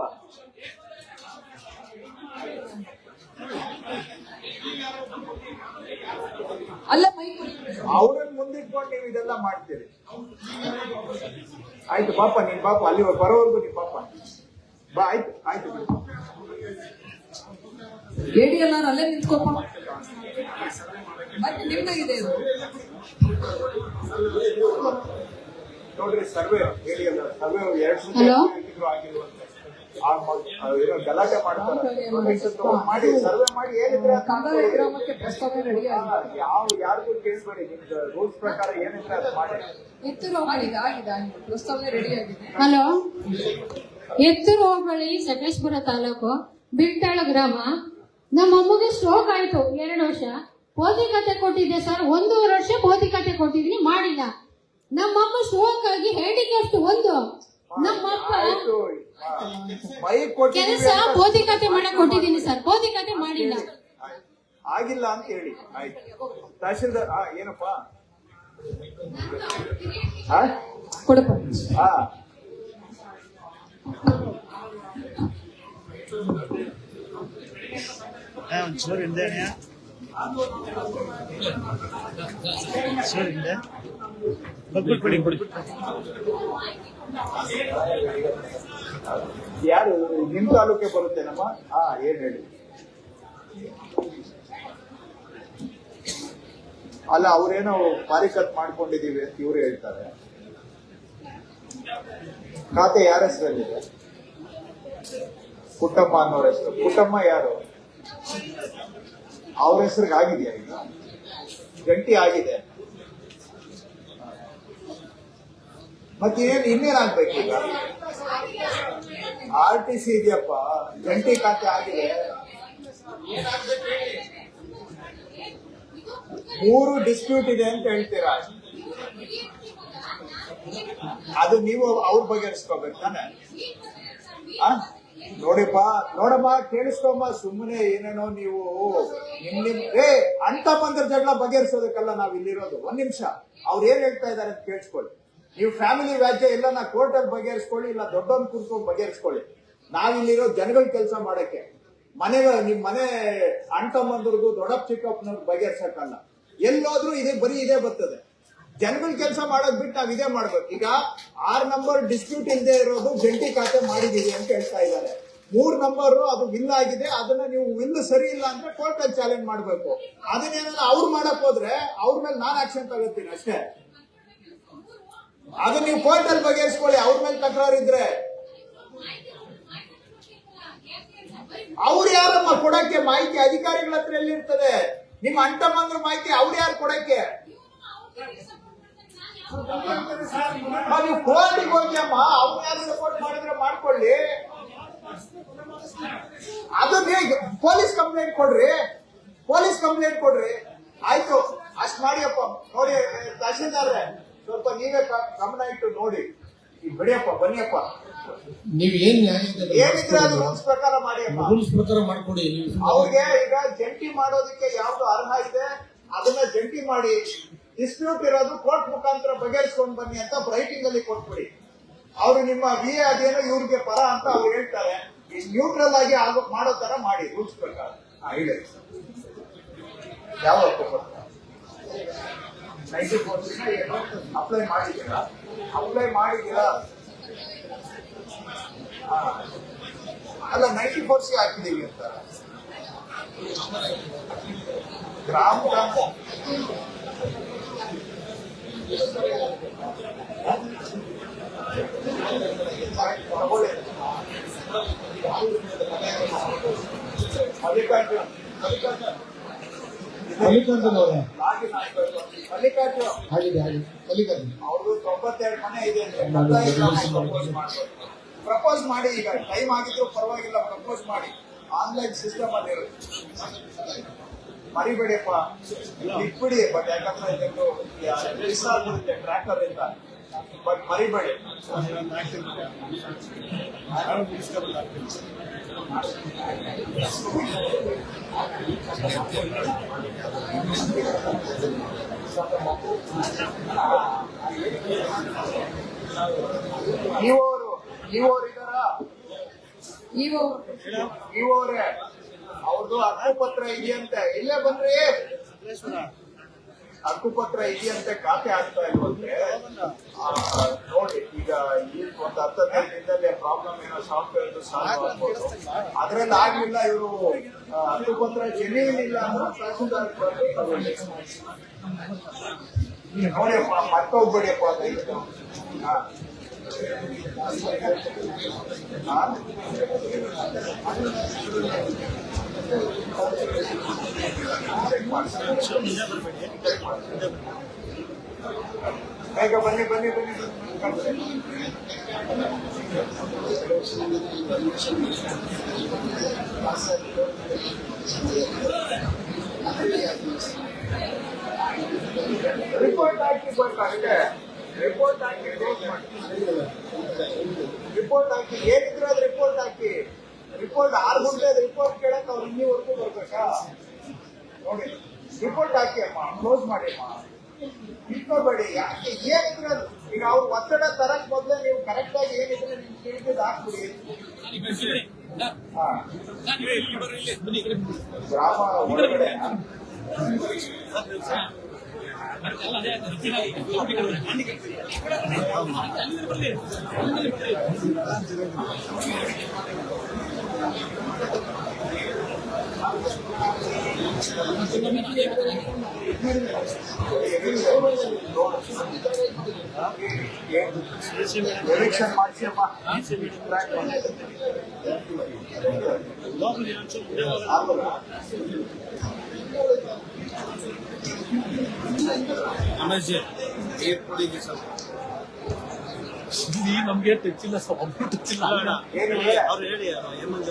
ಅಲ್ಲ ಮೈ ಅವ್ರನ್ನ ಮುಂದಿಟ್ಕೊಂಡು ನೀವು ಇದೆಲ್ಲ ಮಾಡ್ತೀರಿ. ಆಯ್ತು ಪಾಪ, ನೀನ್ ಪಾಪ ಅಲ್ಲಿ ಬರೋವರೆಗೂ ನೀನ್ ಪಾಪ ಬಾ. ಆಯ್ತು ಆಯ್ತು ಬಿಡು. ಹೇಳಿಯಲ್ಲ, ಅಲ್ಲೇ ನಿಂತ್ಕೋಪ. ಮತ್ತೆ ನಿಮ್ದಾಗಿದೆ ಇದು. ನೋಡ್ರಿ, ಸರ್ವೆ ಹೇಳಿ ಅಲ್ಲ, ಸರ್ವೆ 2 Hello? ಆಗಿರುವಂತೆ ಗಲಾಟೆ ಮಾಡ್ತಾರೆ. ಮಾಡಿ ಸರ್ವೆ ಮಾಡಿ ಏನಿದ್ರೆ ಅದ್ ಕಂದಾಯ ಗ್ರಾಮಕ್ಕೆ ಪ್ರಸ್ತಾವ ರೆಡಿ ಆಗಿದೆ. ಯಾರಿಗೂ ಕೇಳ್ಬೇಡಿ, ನಿಮ್ದು ರೂಲ್ಸ್ ಪ್ರಕಾರ ಏನಿದ್ರೆ ಅದು ಮಾಡಿ. ಎತ್ತೂರು ಹೋಬಳಿಗೆ ಆಗಿದೆ, ಪ್ರಸ್ತಾವನೆ ರೆಡಿ ಆಗಿದೆ. ಹಲೋ, ಎತ್ತೂರು ಹೋಬಳಿ ಸಕಲೇಶಪುರ ತಾಲೂಕು ಬಿಟ್ಟಾಳ ಗ್ರಾಮ. ನಮ್ಮ ಅಮ್ಮಗೆ ಸ್ಟ್ರೋಕ್ ಆಯ್ತು 2 ವರ್ಷ. ಭೌತಿಕತೆ ಕೊಟ್ಟಿದ್ದೆ ಸರ್, 1.5 ವರ್ಷ ಭೌತಿಕತೆ ಕೊಟ್ಟಿದ್ದೀನಿ, ಮಾಡಿಲ್ಲ. ನಮ್ಮಮ್ಮ ಸ್ಟ್ರೋಕ್ ಆಗಿ ಹ್ಯಾಂಡಿಕ್ಯಾಪ್ಟ್ 1. ನಮ್ಮಪ್ಪ ಆಯ್ತು, ಮೈಕ್ ಕೊಟ್ಟಿದ್ದೀವಿ ಕೆಲಸ ಅಂತ ಭೌತಿಕತೆ ಮಾಡಕ್ ಕೊಟ್ಟಿದ್ದೀನಿ ಸರ್, ಭೌತಿಕತೆ ಮಾಡಿಲ್ಲ. ಆಗಿಲ್ಲ ಅಂತ ಹೇಳಿ. ಆಯ್ತು, ತಹಶೀಲ್ದಾರ್ ಏನಪ್ಪ ಕೊಡಪ್ಪ. ಹಾ, ಒಂಚೂರು ಹಿಂದೆ ಒಂಚೂರು ಹಿಂದೆ ಬಿಡಿ ಬಿಡಿ. ಯಾರು ನಿಮ್ ತಾಲೂಕೆ ಬರುತ್ತೇನಮ್ಮ? ಹಾ, ಏನ್ ಹೇಳಿ. ಅಲ್ಲ, ಅವ್ರೇನೋ ಪಾರಿಕತ್ ಮಾಡ್ಕೊಂಡಿದೀವಿ ಅಂತ ಇವ್ರು ಹೇಳ್ತಾರೆ. ಖಾತೆ ಯಾರ ಹೆಸರಲ್ಲಿದೆ? ಕುಟ್ಟಮ್ಮ ಅನ್ನೋರ ಹೆಸರು. ಕುಟ್ಟಮ್ಮ ಯಾರು? ಅವ್ರ ಹೆಸರಿಗೆ ಆಗಿದೆಯಾ? ಈಗ ಗಂಟಿ ಆಗಿದೆ. ಮತ್ತೆ ಇನ್ನೇನಾಗ್ಬೇಕು ಈಗ? RTC ಇದೆಯಪ್ಪ, ಗಂಟಿ ಖಾತೆ ಆಗಿದೆ. 3 ಡಿಸ್ಪ್ಯೂಟ್ ಇದೆ ಅಂತ ಹೇಳ್ತೀರಾ? ಅದು ನೀವು ಅವ್ರ ಬಗೆಹರಿಸ್ಕೋಬೇಕು ತಾನೆ? ನೋಡಮ್ಮ, ಕೇಳಿಸ್ಕೊಮ್ಮ. ಸುಮ್ಮನೆ ಏನೇನೋ ನೀವು ಅಂತ ಬಂದ್ರ ಜಗಳ ಬಗೆಹರಿಸೋದಕ್ಕಲ್ಲ ನಾವ್ ಇಲ್ಲಿರೋದು. 1 ನಿಮಿಷ, ಅವ್ರು ಏನ್ ಹೇಳ್ತಾ ಇದಾರೆ ಅಂತ ಕೇಳಿಸ್ಕೊಳ್ಳಿ. ನೀವು ಫ್ಯಾಮಿಲಿ ವ್ಯಾಜ್ಯ ಎಲ್ಲ ನಾ ಕೋರ್ಟಲ್ಲಿ ಬಗೆಹರಿಸ್ಕೊಳ್ಳಿ, ಇಲ್ಲ ದೊಡ್ಡವ್ರನ್ನ ಕೂರ್ಕೊಂಡು ಬಗೆಹರಿಸ್ಕೊಳ್ಳಿ. ನಾವಿಲ್ಲಿರೋ ಜನಗಳ ಕೆಲಸ ಮಾಡಕ್ಕೆ, ನಿಮ್ ಮನೆ ಅಣ್ತಮ್ಮಂದ್ರದ್ದು ದೊಡ್ಡಪ್ಪ ಚಿಕ್ಕಪ್ಪನವ್ರು ಬಗೆಹರ್ಸಕ್ಕಲ್ಲ. ಎಲ್ಲೋದ್ರೂ ಬರೀ ಇದೇ ಬರ್ತದೆ. ಜನಗಳ ಕೆಲಸ ಮಾಡೋದ್ ಬಿಟ್ಟು ನಾವ್ ಇದೇ ಮಾಡ್ಬೇಕು. ಈಗ 6 ನಂಬರ್ ಡಿಸ್ಪ್ಯೂಟ್ ಇಲ್ಲದೆ ಇರೋದು ಜಂಟಿ ಖಾತೆ ಮಾಡಿದೀವಿ ಅಂತ ಹೇಳ್ತಾ ಇದ್ದಾರೆ. 3 ನಂಬರ್ ಅದು ವಿಲ್ ಆಗಿದೆ. ಅದನ್ನ ನೀವು ವಿಲ್ ಸರಿ ಇಲ್ಲ ಅಂದ್ರೆ ಕೋರ್ಟ್ ಅಲ್ಲಿ ಚಾಲೆಂಜ್ ಮಾಡ್ಬೇಕು. ಅದನ್ನೇನಾದ್ರು ಅವ್ರು ಮಾಡಕ್ ಹೋದ್ರೆ ಅವ್ರ ಮೇಲೆ ನಾನ್ ಆಕ್ಷನ್ ತಗೋತೀನಿ ಅಷ್ಟೇ. ಅದನ್ನ ನೀವು ಕೋರ್ಟ್ ಅಲ್ಲಿ ಬಗೆಹರಿಸ್ಕೊಳ್ಳಿ. ಅವ್ರ ಮೇಲೆ ತಕರಾರು ಇದ್ರೆ ಅವ್ರು ಯಾರಮ್ಮ ಕೊಡಕ್ಕೆ? ಮಾಹಿತಿ ಅಧಿಕಾರಿಗಳ ಹತ್ರ ಎಲ್ಲಿರ್ತದೆ? ನಿಮ್ಮ ಅಂಟಮ್ಮಂದ್ರ ಮಾಹಿತಿ ಅವ್ರು ಯಾರು ಕೊಡಕ್ಕೆ? ನೀವು ಕೋರ್ಟಿಗೆ ಹೋಗ್ಯಮ್ಮ, ಅವ್ರು ಯಾರು ಸಪೋರ್ಟ್ ಮಾಡಿದ್ರೆ ಮಾಡ್ಕೊಳ್ಳಿ. ಅದನ್ನ ಪೊಲೀಸ್ ಕಂಪ್ಲೇಂಟ್ ಕೊಡ್ರಿ. ಆಯ್ತು, ಅಷ್ಟ್ ಮಾಡಿಯಪ್ಪ. ನೋಡಿ ತಹಶೀಲ್ದಾರ್ರೆ, ಸ್ವಲ್ಪ ನೀವೇ ಗಮನ ಇಟ್ಟು ನೋಡಿ. ಬಿಡಿಯಪ್ಪ, ಬನ್ನಿಯಪ್ಪ. ನೀವ್ ಏನ್ ನ್ಯಾಯ ಏನಿದ್ರೆ ಅದು ರೂಲ್ಸ್ ಪ್ರಕಾರ ಮಾಡಿಯಪ್ಪ. ರೂಲ್ಸ್ ಪ್ರಕಾರ ಮಾಡ್ಕೊಡಿ. ಅವ್ರಿಗೆ ಈಗ ಜಂಟಿ ಮಾಡೋದಕ್ಕೆ ಯಾವ್ದು ಅರ್ಹ ಇದೆ ಅದನ್ನ ಜಂಟಿ ಮಾಡಿ, ಡಿಸ್ಪ್ಯೂಟ್ ಇರೋದು ಕೋರ್ಟ್ ಮುಖಾಂತರ ಬಗೆಹರಿಸ್ಕೊಂಡು ಬನ್ನಿ ಅಂತ ರೈಟಿಂಗ್ ಅಲ್ಲಿ ಕೊಟ್ಬಿಡಿ. ಅವ್ರು ನಿಮ್ಮ VA ಅದೇನೋ ಇವ್ರಿಗೆ ಪರ ಅಂತ ಅವ್ರು ಹೇಳ್ತಾರೆ. ನ್ಯೂಟ್ರಲ್ ಆಗಿ ಮಾಡೋ ತರ ಮಾಡಿ ರೂಲ್ಸ್ ಪ್ರಕಾರ. ಹೇಳಿ ಯಾವ 94 ಅಪ್ಲೈ ಮಾಡಿದ್ದೀರಾ? ಅಲ್ಲ 94 ಹಾಕಿದೀವಿ ಅಂತ ಗ್ರಾಮ ಮಲ್ಲಿಕಾರ್ಜುನ್ ಅವರೇ ಮಲ್ಲಿಕಾರ್ಜುನ್ ಅವ್ರದ್ದು 92 ಮನೆ ಇದೆ ಪ್ರಪೋಸ್ ಮಾಡಿ. ಈಗ ಟೈಮ್ ಆಗಿದ್ರು ಪರವಾಗಿಲ್ಲ, ಪ್ರಪೋಸ್ ಮಾಡಿ. ಆನ್ಲೈನ್ ಸಿಸ್ಟಮ್ ಅಲ್ಲಿ ಮರಿಬೇಡಿಯಪ್ಪ, ಇಟ್ಬಿಡಿ. ಬಟ್ ಯಾಕಂದ್ರೆ ಇದೊಂದು ಮಿಸ್ ಆಗ್ಬಿಡುತ್ತೆ ಟ್ರ್ಯಾಕರ್ ಇಂದ. ಬಟ್ ಮರಿಬೇಡಿ. ನೀವೋರು ಇದಾರಾ? ನೀವೋರೇ ಅವ್ರದ್ದು ಹಕ್ಕುಪತ್ರ ಇದೆಯಂತೆ. ಇಲ್ಲೇ ಬನ್ರಿ. ಹಕ್ಕುಪತ್ರ ಇದೆಯಂತೆ, ಖಾತೆ ಆಗ್ತಾ ಇಲ್ವಂತೆ. ನೋಡಿ, ಈಗ ಒಂದು 10-15 ದಿನದಲ್ಲಿ ಪ್ರಾಬ್ಲಮ್ ಏನೋ ಸಾಫ್ಟ್ವೇರ್ ಸಾಲ್ವ್ ಆಗ್ಬೋದು. ಅದ್ರಲ್ಲಿ ಆಗ್ಲಿಲ್ಲ, ಇವರು ಹಕ್ಕುಪತ್ರ ಜೆನ್ಯೂನ್ ಇಲ್ಲ ಅಂದ್ರೆ ತಹಸೀಲ್ದಾರ್ ನೋಡಿಯಪ್ಪ, ಮರ್ತೋಗ್ಬೇಡಿಯಪ್ಪ ಅಂತ. ಬೇಗ ಬನ್ನಿ. ರಿಪೋರ್ಟ್ ಹಾಕಿ ಬರ್ತಾರೆ. ರಿಪೋರ್ಟ್ ಹಾಕಿ ಏನಿದ್ರು ಅದು ರಿಪೋರ್ಟ್ ಹಾಕಿ. ರಿಪೋರ್ಟ್ 6 ಗಂಟೆ ರಿಪೋರ್ಟ್ ಕೇಳಕ್ ಅವ್ರು ಇನ್ನೀವರೆಗೂ ಬರ್ಬೇಕಾ? ನೋಡಿ, ರಿಪೋರ್ಟ್ ಹಾಕಿ ಅಮ್ಮ, ಕ್ಲೋಸ್ ಮಾಡಿ ಅಮ್ಮ, ಇಟ್ಕೋಬೇಡಿ. ಯಾಕೆ ಏನಿದ್ರೆ ಈಗ ಅವ್ರು ಒತ್ತಡ ತರಕ್ ಮೊದ್ಲೇ ನೀವು ಕರೆಕ್ಟ್ ಆಗಿ ಏನಿದ್ರೆ ನಿಮ್ ತಿಳಿದಿದ್ದು ಹಾಕ್ಬಿಡಿ. ಗ್ರಾಮ ಒಳಗಡೆ ಎಲೆಕ್ಷನ್ ಮಾಡಿಸಮ್ಮ. ನಮ್ಗೆ ಟಚ್ಚಿಲ್ಲ, ಒಬ್ರು ಟಚ್ಚಿಲ್ಲ. ಅವ್ರು ಹೇಳಿ, ಹೇಮಂತ್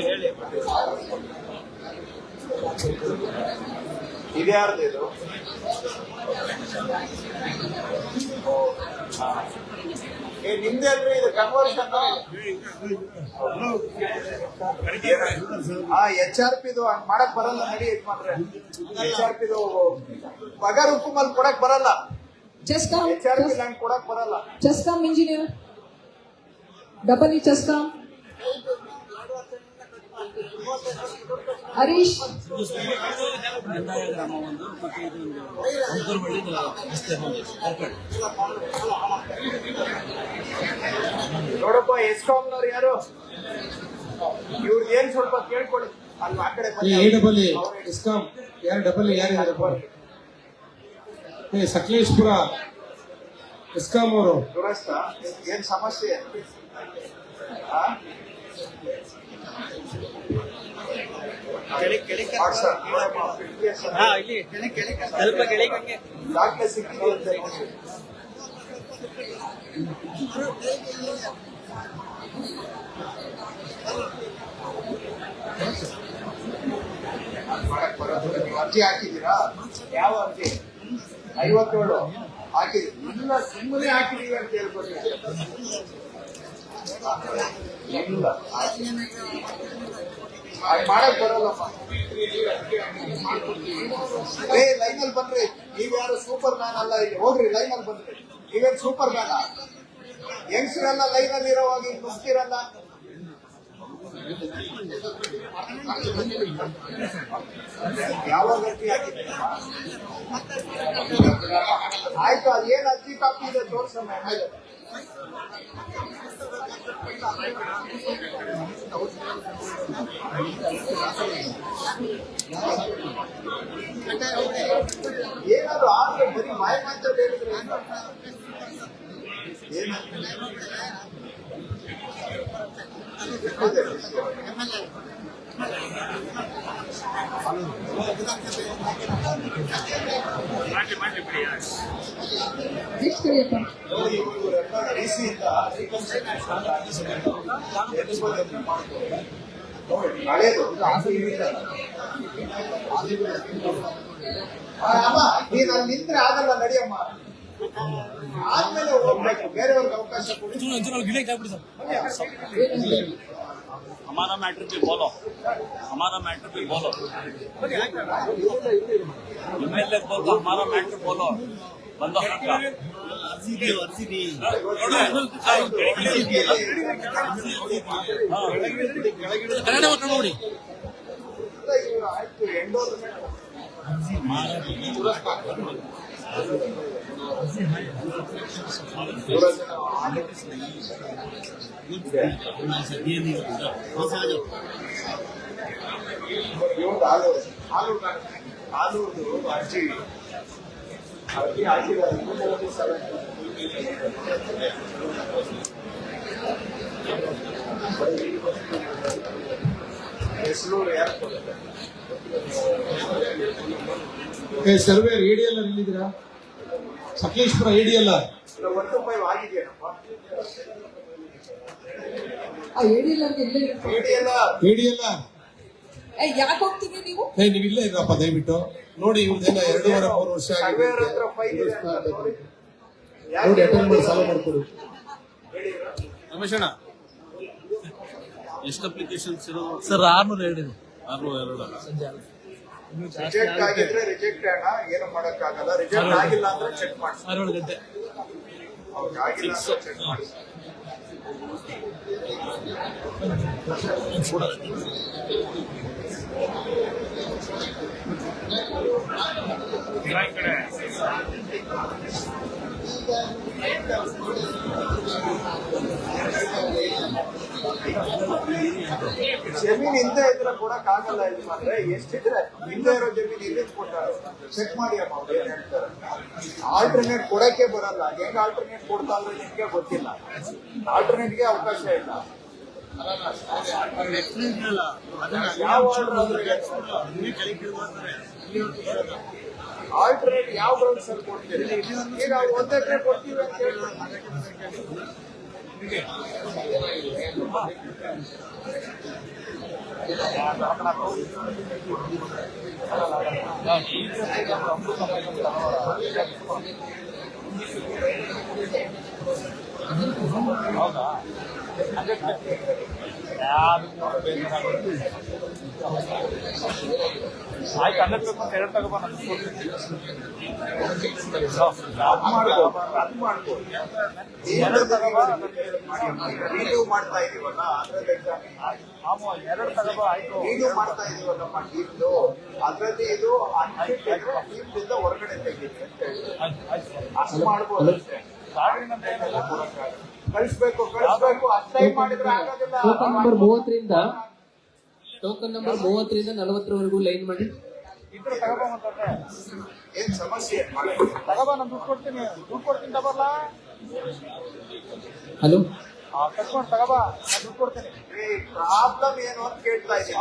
ಹೇಳಿ. ಇದ್ಯಾರ್ದು ಇದು? ನಿಮ್ದೇ ಅಲ್ರಿ ಇದು ಕನ್ವರ್ಷನ್? HRP ಹಂಗ್ ಮಾಡಕ್ ಬರಲ್ಲ. ನಡಿ ಇದ್ ಮಾಡ್ರೆ HRP ಪಗಾರ ಹುಕುಮಲ್ಲಿ ಕೊಡಕ್ ಬರಲ್ಲ. HRP ಲ್ಯಾಂಡ್ ಕೊಡಕ್ ಬರಲ್ಲ. ಚೆಸ್ಕಾಂ ಇಂಜಿನಿಯರ್ ಚೆಸ್ಕಾಂ ಹರೀಶ್ ನೋಡಪ್ಪ, ಎಸ್ಕಾಂನವ್ರು ಯಾರು? ಇವ್ರಿಗೆ ಏನ್ ಸ್ವಲ್ಪ ಕೇಳ್ಕೊಳ್ಳಿ. ಅಲ್ಲಿ ಆ ಕಡೆ ಇಸ್ಕಾಂ ಯಾರಿದ್ದಾರೆ? ಸಕಲೇಶ್ಪುರ ಇಸ್ಕಾಂ ಅವರು ದುರಸ್ತ. ಏನ್ ಸಮಸ್ಯೆ? ದಾಖಲೆ ಸಿಕ್ಕಿದೆ ಅಂತ ಅರ್ಜಿ ಹಾಕಿದ್ದೀರಾ? ಯಾವ ಅರ್ಜಿ? 57 ಹಾಕಿದ್ವಿ ಇಲ್ಲ, ಸುಮ್ಮನೆ ಹಾಕಿದೀವಿ ಅಂತ ಹೇಳ್ಬೋದು. ಇಲ್ಲ ಹಾಗೆ ಮಾಡಕ್ ಬರಲ್ಲಪ್ಪ. ಲೈನಲ್ಲಿ ಬನ್ರಿ, ನೀವ್ಯಾರು ಸೂಪರ್ ಮ್ಯಾನ್ ಅಲ್ಲ, ಇಲ್ಲಿ ಹೋಗ್ರಿ ಲೈನಲ್ಲಿ ಬನ್ರಿ. ನೀವೇನ್ ಸೂಪರ್ ಮ್ಯಾನ್? ಹೆಂಗ್ಸರೆಲ್ಲ ಲೈನಲ್ಲಿ ಇರೋವಾಗ ಈಗ ನುಗ್ತಿರಲ್ಲ. ಯಾವಾಗ ಅರ್ಜಿ ಹಾಕಿದ್ದೀರ? ಆಯ್ತು, ಅದೇನ್ ಅರ್ಜಿ ಕಾಪಿ ಇದೆ ತೋರ್ಸಮ್ಮ. ಏನಾದ್ರು ಆದ್ರೆ ಬರೀ ಮಾಯ ಮಾತ್ರ ಹೇಳಿದ್ರೆ ನೆಕ್ಸ್ಟ್ ಕಳಿಯಪ್ಪ. ಹಳೇದು ಅಮ್ಮ, ನೀನ್ ಅಲ್ಲಿ ನಿಂತ್ರೆ ಆಗಲ್ಲ, ನಡಿಯಮ್ಮ. ಆದ್ಮೇಲೆ ಹೋಗ್ಬೇಕು, ಬೇರೆಯವ್ರಿಗೆ ಅವಕಾಶ ಕೊಡಿ. हमारा मैटर भी बोलो, हमारा मैटर भी बोलो, एमएलए बोलो, हमारा मैटर बोलो. बंद कನ್ನಡ ನೋಡಿ. ಇವ್ರು ಆಯ್ತು ಎಂಡೋರ್ಮೆಂಟ್ ಆಲೂರ್ದು ಅರ್ಜಿ ಹಾಕಿದ್ದಾರೆ. ಹೆಸರು ಯಾರು? ಸರ್ವೆ ADLR ಇಲ್ಲಿದ್ದೀರಾ? ಸಕಲೇಶ್ಪುರ ADLR 1.5 ಆಗಿದೆಯೇನಪ್ಪ? ADLR ಯಾಕೆ ಹೋಗ್ತೀವಿ ನೀವು? ನೀವು ಇಲ್ಲೇ ಇರಪ್ಪ ದಯವಿಟ್ಟು. ನೋಡಿ ಇವ್ರದ್ದೇನ 2.5-3 ವರ್ಷ ಆಗಿದೆ. ಹತ್ರ ಫೈಲ್ ಇದೆ ಅಂತ ನೋಡಿ. ನೋಡಿ ಅಟೆಂಡ್ ಮಾಡಿ ಸಾಲ ಮಾಡ್ಕೊಡಿ. ರಮೇಶ್ ಅಣ್ಣ, ಎಷ್ಟು ಅಪ್ಲಿಕೇಶನ್ಸ್ ಇರೋದು ಸರ್? 602. 602 ರಿಜೆಕ್ಟ್ ಆಗಿದ್ರೆ ರಿಜೆಕ್ಟ್ ಅಣ್ಣ, ಏನು ಮಾಡಕ್ಕಾಗಲ್ಲ. ರಿಜೆಕ್ಟ್ ಆಗಿಲ್ಲ ಅಂದ್ರೆ ಚೆಕ್ ಮಾಡಿ. 6 ಗಂಟೆ ಆಗಿಲ್ಲ ಅಂದ್ರೆ ಚೆಕ್ ಮಾಡಿ. ಜಮೀನ್ ಹಿಂದೆ ಇದ್ರೆ ಕೊಡಕ್ ಆಗಲ್ಲ. ಇದು ಮಾತ್ರ ಎಷ್ಟಿದ್ರೆ ಹಿಂದೆ ಇರೋ ಜಮೀನ್ ಇಲ್ಲಿ ಕೊಟ್ಟಾರೆ, ಚೆಕ್ ಮಾಡಿ ಅಮ್ಮ. ಅವ್ರು ಏನ್ ಹೇಳ್ತಾರೆ, ಆಲ್ಟರ್ನೇಟ್ ಕೊಡಕ್ಕೆ ಬರಲ್ಲ. ಹೆಂಗ್ ಆಲ್ಟರ್ನೇಟ್ ಕೊಡ್ತಾ ಇದ್ರೆ ನಿಮ್ಗೆ ಗೊತ್ತಿಲ್ಲ. ಆಲ್ಟರ್ನೇಟ್ಗೆ ಅವಕಾಶ ಇಲ್ಲ. ಯಾವ ಆಲ್ಟರ್ನೇಟ್ ಯಾವ ಗ್ರೌಂಡ್ ಸರ್ ಕೊಡ್ತೀರಿ? ಈಗ 1 ಎಕರೆ ಕೊಡ್ತೀವಿ ಅಂತ ಹೇಳ್ತಾರೆ. ಹೌದಾ? ಆಯ್ತು, ಅನ್ನಬೇಕು ಅಂತ ಎರಡು ತಗೋಬ. ರಿನ್ಯೂ ಮಾಡ್ತಾ ಇದೀವಲ್ಲ, ಎರಡು ತಗೋಬ. ಆಯ್ತು, ರಿನ್ಯೂ ಮಾಡ್ತಾ ಇದೀವಲ್ಲಮ್ಮ ಟೀಮ್ದು, ಅದ್ರಲ್ಲಿ ಇದು ಟೀಮ್ದಿಂದ ಹೊರಗಡೆ ತೆಗೀರಿ ಅಂತ ಹೇಳಿ ಅಷ್ಟು ಮಾಡ್ಬೋದು ಅಷ್ಟೇ. ಕಳಿಸ್ಬೇಕು ಅಷ್ಟೇ ಮಾಡಿದ್ರೆ ಆಗೋದಿಲ್ಲ. ಟೋಕನ್ ನಂಬರ್ 30ರಿಂದ 40ರವರೆಗೂ ಲೈನ್ ಮಾಡಿ. ಇದ್ರೆ ತಗೋಬ. ಮತ್ತೆ ಏನ್ ಸಮಸ್ಯೆ? ತಗೋಬ, ನಾನು ದುಡ್ಡು ಕೊಡ್ತೀನಿ ತಗೋಲ್ಲ. ಹಲೋ, ಕಟ್ಕೊಂಡು ತಗೋಬ, ನಾನು ದುಡ್ಡು ಕೊಡ್ತೀನಿ. ಪ್ರಾಬ್ಲಮ್ ಏನು ಅಂತ ಕೇಳ್ತಾ ಇದ್ದೀನಿ.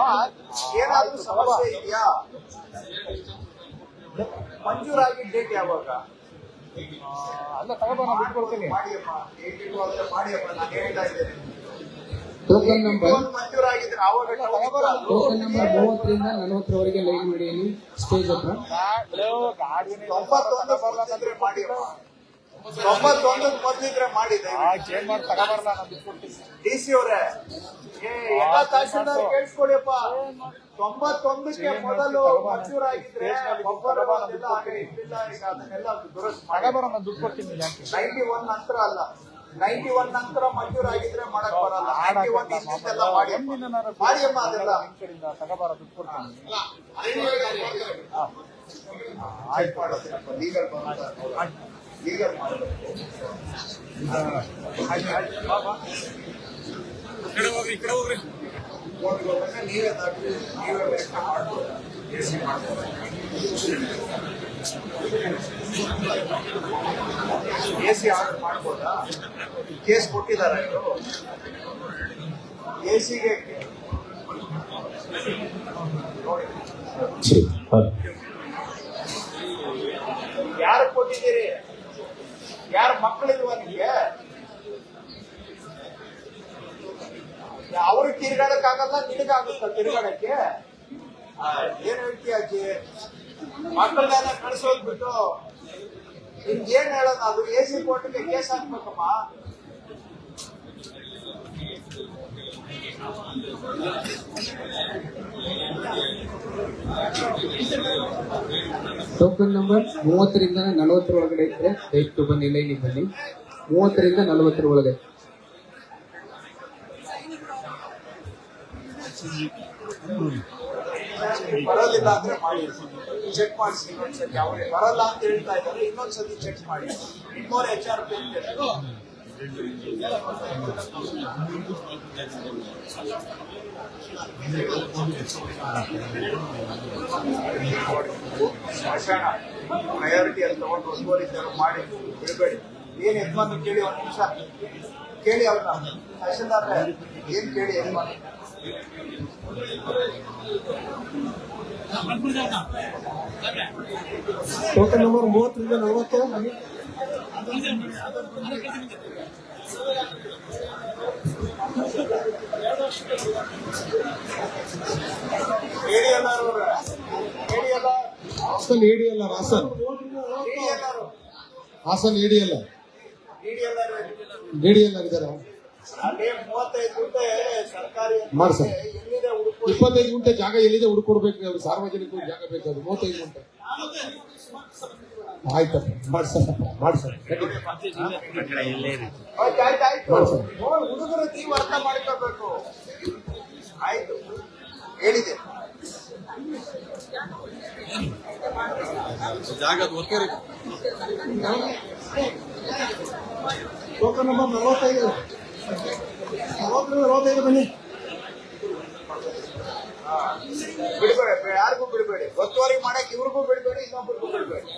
ಏನಾದ್ರೂ ಸಮಸ್ಯೆ ಇದೆಯಾ? ಮಂಜೂರಾಗಿ ಡೇಟ್ ಯಾವಾಗ? ಅಲ್ಲ ತಗೋಬ, ನಾನು ದುಡ್ಡು ಕೊಡ್ತೀನಿ. ಮಾಡಿಯಮ್ಮ, ಮಾಡಿಯಮ್ಮ, ನಾನು ಹೇಳ್ತಾ ಇದ್ದೇನೆ. ಟೋಕನ್ ನಂಬರ್ ಮಂಜೂರಾಗಿದ್ರೆ ಆವಾಗ ಟೋಕನ್ ನಂಬರ್ 30ರಿಂದ 40ರವರೆಗೆ ಲೈನ್ ಮಾಡಿ ಅಲ್ಲಿ ಸ್ಟೇಜ್ ಹತ್ರ. 91 ಮಾಡಿಯಮ್ಮ. 91 ಮೊದ್ಲಿದ್ರೆ ಮಾಡಿದೆ ಡಿ ಸಿ ಅವರೇ ಎಲ್ಲ ತಹಶೀಲ್ದಾರ್ ಕೇಳಿಸ್ಕೊಡಿಯಪ್ಪ. 91ಕ್ಕೆ ಮೊದಲು ಮಂಜೂರಾಗಿದ್ರೆ ಒಬ್ಬರು ಅದೆಲ್ಲ ಇರ್ಲಿಲ್ಲ. ಈಗ ಅದನ್ನೆಲ್ಲ ದುರಸ್ತಿ 91 ನಂತರ ಅಲ್ಲ, 91 ನಂತರ ಮಂಜೂರಾಗಿದ್ರೆ ಮಾಡಕ್ ಬರಲ್ಲ. 91 ಇಷ್ಟಿಂದೆಲ್ಲ ಮಾಡಿಯಮ್ಮ ಅದೆಲ್ಲ ಆಯ್ತು ಮಾಡೋದಿನಪ್ಪ. ಲೀಗಲ್ ಮಾಡಬೇಕು. ನೀವೇ ದಾಖಲೆ ನೀವೇ ವ್ಯವಸ್ಥೆ ಮಾಡ್ಬೋದು. AC ಆರ್ಡರ್ ಮಾಡ್ಬೋದಾ? ಕೇಸ್ ಕೊಟ್ಟಿದಾರ ಇವರು AC-ಗೆ? ಯಾರು ಕೊಟ್ಟಿದ್ದೀರಿ? ಯಾರ ಮಕ್ಕಳಿಲ್ವಾ ನಿಮಗೆ? ಅವ್ರಿಗೆ ತಿರ್ಗಾಡಕ್ಕಾಗಲ್ಲ, ನಿನಗಾಗುತ್ತ ತಿರ್ಗಾಡಕ್ಕೆ? ಏನ್ ಹೇಳ್ತೀಯ ಅಜ್ಜಿ? ಮಕ್ಕಳನ್ನೆಲ್ಲ ಕಳ್ಸೋದ್ಬಿಟ್ಟು ನಿಮ್ಗೆ ಏನ್ ಹೇಳೋದು? ಅದು AC ಕೋರ್ಟ್ಗೆ ಕೇಸ್ ಹಾಕ್ಬೇಕಮ್ಮ. ಟೋಕನ್ ನಂಬರ್ 30ರಿಂದ 40 ಒಳಗಡೆ ಇದ್ರೆ ದಯವಿಟ್ಟು ಬನ್ನಿ, ಲೈನಿಗೆ ಬನ್ನಿ. 30ರಿಂದ 40 ಒಳಗೆ. ಬರೋದಿಲ್ಲ ಅಂದ್ರೆ ಮಾಡಿ, ಚೆಕ್ ಮಾಡಿಸಿ ಇನ್ನೊಂದ್ಸತಿ. ಅವ್ರಿಗೆ ಬರಲ್ಲ ಅಂತ ಹೇಳ್ತಾ ಇದ್ದಾರೆ, ಇನ್ನೊಂದ್ಸತಿ ಚೆಕ್ ಮಾಡಿ. 200 HR ಸ್ಮಶಾನ ಪ್ರಯಾರಿಟಿ ಅಂತ ತಗೊಂಡು ಒಂದೂವರೆ ಮಾಡಿ ಬಿಡಬೇಡಿ. ಏನ್ ಯಜಮಾನ ಕೇಳಿ, ಒಂದು ನಿಮಿಷ ಕೇಳಿ ಅವ್ರನ್ನ. ತಹಶೀಲ್ದಾರ್ ಏನ್ ಕೇಳಿ ಯಜಮಾನ? ಟೋಕನ್ ನಂಬರ್ 30ರಿಂದ 40 ಹೇಳಿ ಎಲ್ಲಾರು ಹೇಳಿ ಎಲ್ಲ ಹಾಸನ್ ADL ಹಾಸನ್ ಹೇಳಿ ಎಲ್ಲಾರು ಹಾಸನ್ ADL ADL ಆಗಿದ್ದಾರೆ. ಅದೇ 35 ಗುಂಟೆ ಸರ್ಕಾರಿ ಮಾಡಿ ಸರ್. ಎಲ್ಲಿದೆ ಹುಡುಕು? 25 ಗುಂಟೆ ಜಾಗ ಎಲ್ಲಿದೆ ಹುಡುಕೊಡ್ಬೇಕು. ಅವ್ರು ಸಾರ್ವಜನಿಕರು ಜಾಗ ಬೇಕಾದ್ರು 35 ಗುಂಟೆ. ಆಯ್ತಪ್ಪ, ಮಾಡಿ ಸರ್, ಮಾಡಿ ಸರ್. ಆಯ್ತು ಹುಡುಗರು ನೀವು ಅರ್ಥ ಮಾಡ್ಕೋಬೇಕು. ಆಯ್ತು ಹೇಳಿದೆ. ಟೋಕನ್ ನಂಬರ್ 45 ಬನ್ನಿ. ಬಿಡ್ಬೇಡಿ, ಯಾರಿಗೂ ಬಿಡ್ಬೇಡಿ. ಒತ್ತುವರಿ ಮಾಡಕ್ ಇವ್ರಿಗೂ ಬಿಡ್ಬೇಡಿ, ಇನ್ನೊಬ್ರಿಗೂ ಬಿಡ್ಬೇಡಿ.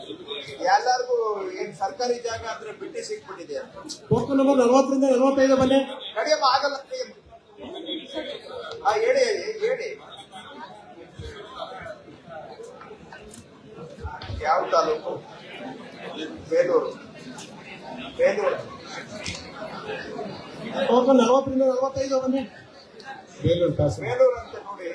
ಎಲ್ಲಾರ್ಗು ಏನ್ ಸರ್ಕಾರಿ ಜಾಗ ಅಂದ್ರೆ ಬಿಟ್ಟು ಸಿಕ್ಬಿಟ್ಟಿದೆ ಅಂತ. ಟೋಕನ್ ನಂಬರ್ 40ರಿಂದ 45 ಬನ್ನಿ. ನಡಿಯಮ್ಮ, ಆಗಲ್ಲ ನಡಿಯಮ್ಮ. ಹೇಳಿ ಹೇಳಿ. ಯಾವ ತಾಲೂಕು? ಬೇಲೂರು. ಟೋಕನ್ 40ರಿಂದ 45 ಬನ್ನಿ. ಬೇಲೂರು ತಹಸೀಲ್. ಬೇಲೂರು ಅಂತ ನೋಡಿ.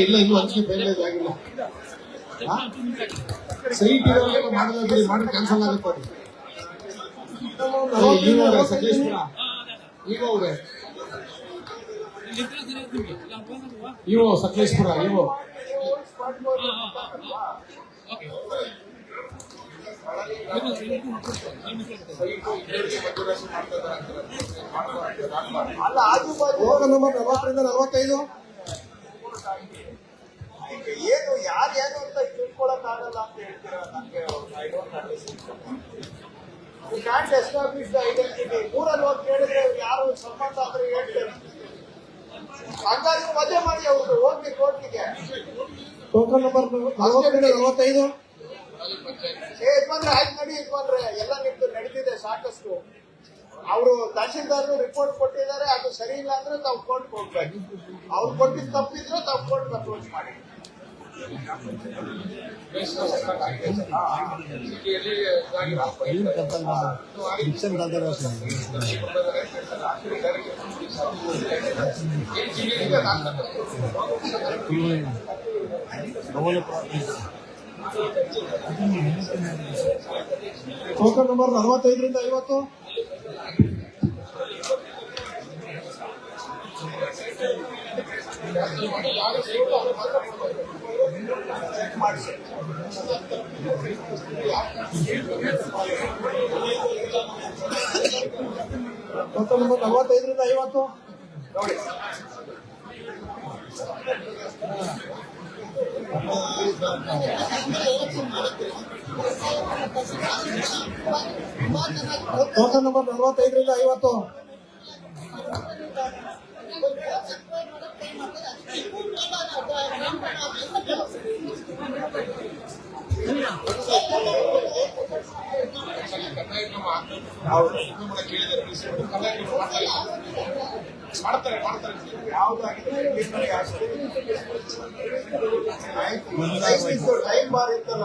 ಇಲ್ಲ ಇನ್ನು ಹಂಚಿಕೆ ಫೈನಲೈಸ್ ಆಗಿಲ್ಲ. ಸೈಟ್ ಇರೋಲ್ಲ, ಮಾಡಿದ್ರೆ ಕ್ಯಾನ್ಸಲ್ ಆಗುತ್ತೆ. ಸಕಲೇಶ್ಪುರ ಇವು ಸಕಲೇಶ್ಪುರ ಇವು ಅಲ್ಲ, ಆಜುಬಾಜು ಟೋಕನ್ ನಂಬರ್ 40ರಿಂದ 45. ಏನು ಯಾರು ಅಂತ ತಿಳ್ಕೊಳಕ್ ಆಗಲ್ಲ ಅಂತ ಹೇಳ್ತೀರಾ? ನನಗೆ I don't understand. You can't establish the identity. ಊರಲ್ಲಿ ಹೋಗಿ ಕೇಳಿದ್ರೆ ಯಾರು ಸಂಬಂಧ ಅಂದ್ರೆ ಹೇಳ್ತೇನೆ. ಹಂಗಾಗಿ ಮದುವೆ ಮಾಡಿ ಅವ್ರು ಹೋಗಿ ಕೋರ್ಟಿಗೆ. ಟೋಕನ್ ನಂಬರ್ 40ರಿಂದ 45. ಯಜಮಾನ್ರೆ ಆಯ್ತು ನಡಿ ಯಜಮಾನ್ರೆ, ಎಲ್ಲ ನಿಮ್ದು ನಡೀತಿದೆ ಸಾಕಷ್ಟು. ಅವರು ತಹಶೀಲ್ದಾರ್ ರಿಪೋರ್ಟ್ ಕೊಟ್ಟಿದ್ದಾರೆ, ಅದು ಸರಿ ಇಲ್ಲ ಅಂದ್ರೆ ತಾವು ಕೋರ್ಟ್ ಹೋಗ್ಬೇಕು. ಅವ್ರು ಕೊಟ್ಟಿದ್ದು ತಪ್ಪಿದ್ರೆ ತಾವು ಕೋರ್ಟ್ ಅಪ್ರೋಚ್ ಮಾಡಿ. ಟೋಕನ್ ನಂಬರ್ 45ರಿಂದ 50. ಟೋಕನ್ ನಂಬರ್ 45ರಿಂದ 50 ನೋಡಿ. ಟೋಕನ್ ನಂಬರ್ 45ರಿಂದ 50.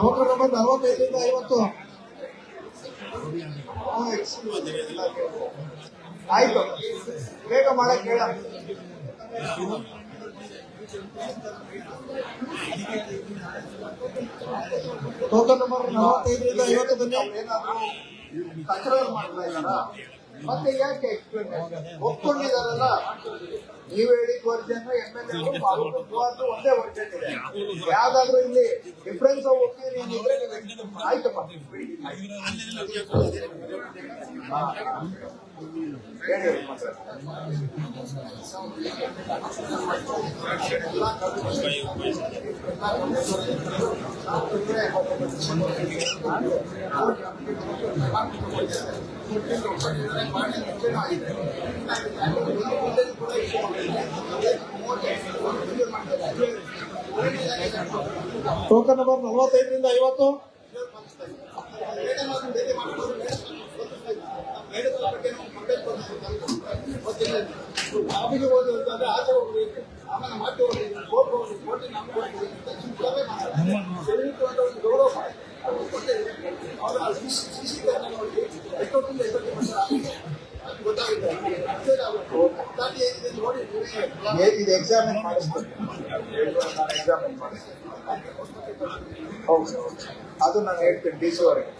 ಟೋಕನ್ ನಂಬರ್ 45ರಿಂದ 50. ಆಯ್ತು, ಬೇಗ ಮಾಡಕ್ ಹೇಳ. ಟೋಕನ್ ನಂಬರ್ 45ರಿಂದ 50 ಬನ್ನಿ. ತಕರಾರು ಮಾಡ್ತಾ ಇದ್ದಾರಾ? ಮತ್ತೆ ಯಾಕೆ ಎಕ್ಸ್ಪ್ಲೇನ್ ಒಪ್ಕೊಂಡಿದಾರಲ್ಲ, ನೀವು ಹೇಳಿದ ವರ್ಜನ್ MLA ಒಂದೇ ವರ್ಜನ್ ಇದೆ. ಯಾವ್ದಾದ್ರು ಇಲ್ಲಿ ಡಿಫ್ರೆನ್ಸ್ ಆಫ್ ಒಪಿನಿಯನ್ ಇದ್ರೆ ಆಯ್ತಪ್ಪ ಹೇಳಿ ಮಾತ್ರ. ಟೋಕನ್ ನಂಬರ್ 45ರಿಂದ 50. ಇದು ಎಕ್ಸಾಮಿನ್ ಮಾಡಿಸ್ತೀನಿ, ಎಕ್ಸಾಮಿನ್ ಮಾಡಿಸ್ತೀನಿ. ಹೌದು, ಅದು ನಾನು ಹೇಳ್ತೀನಿ DC ಅವರಿಗೆ.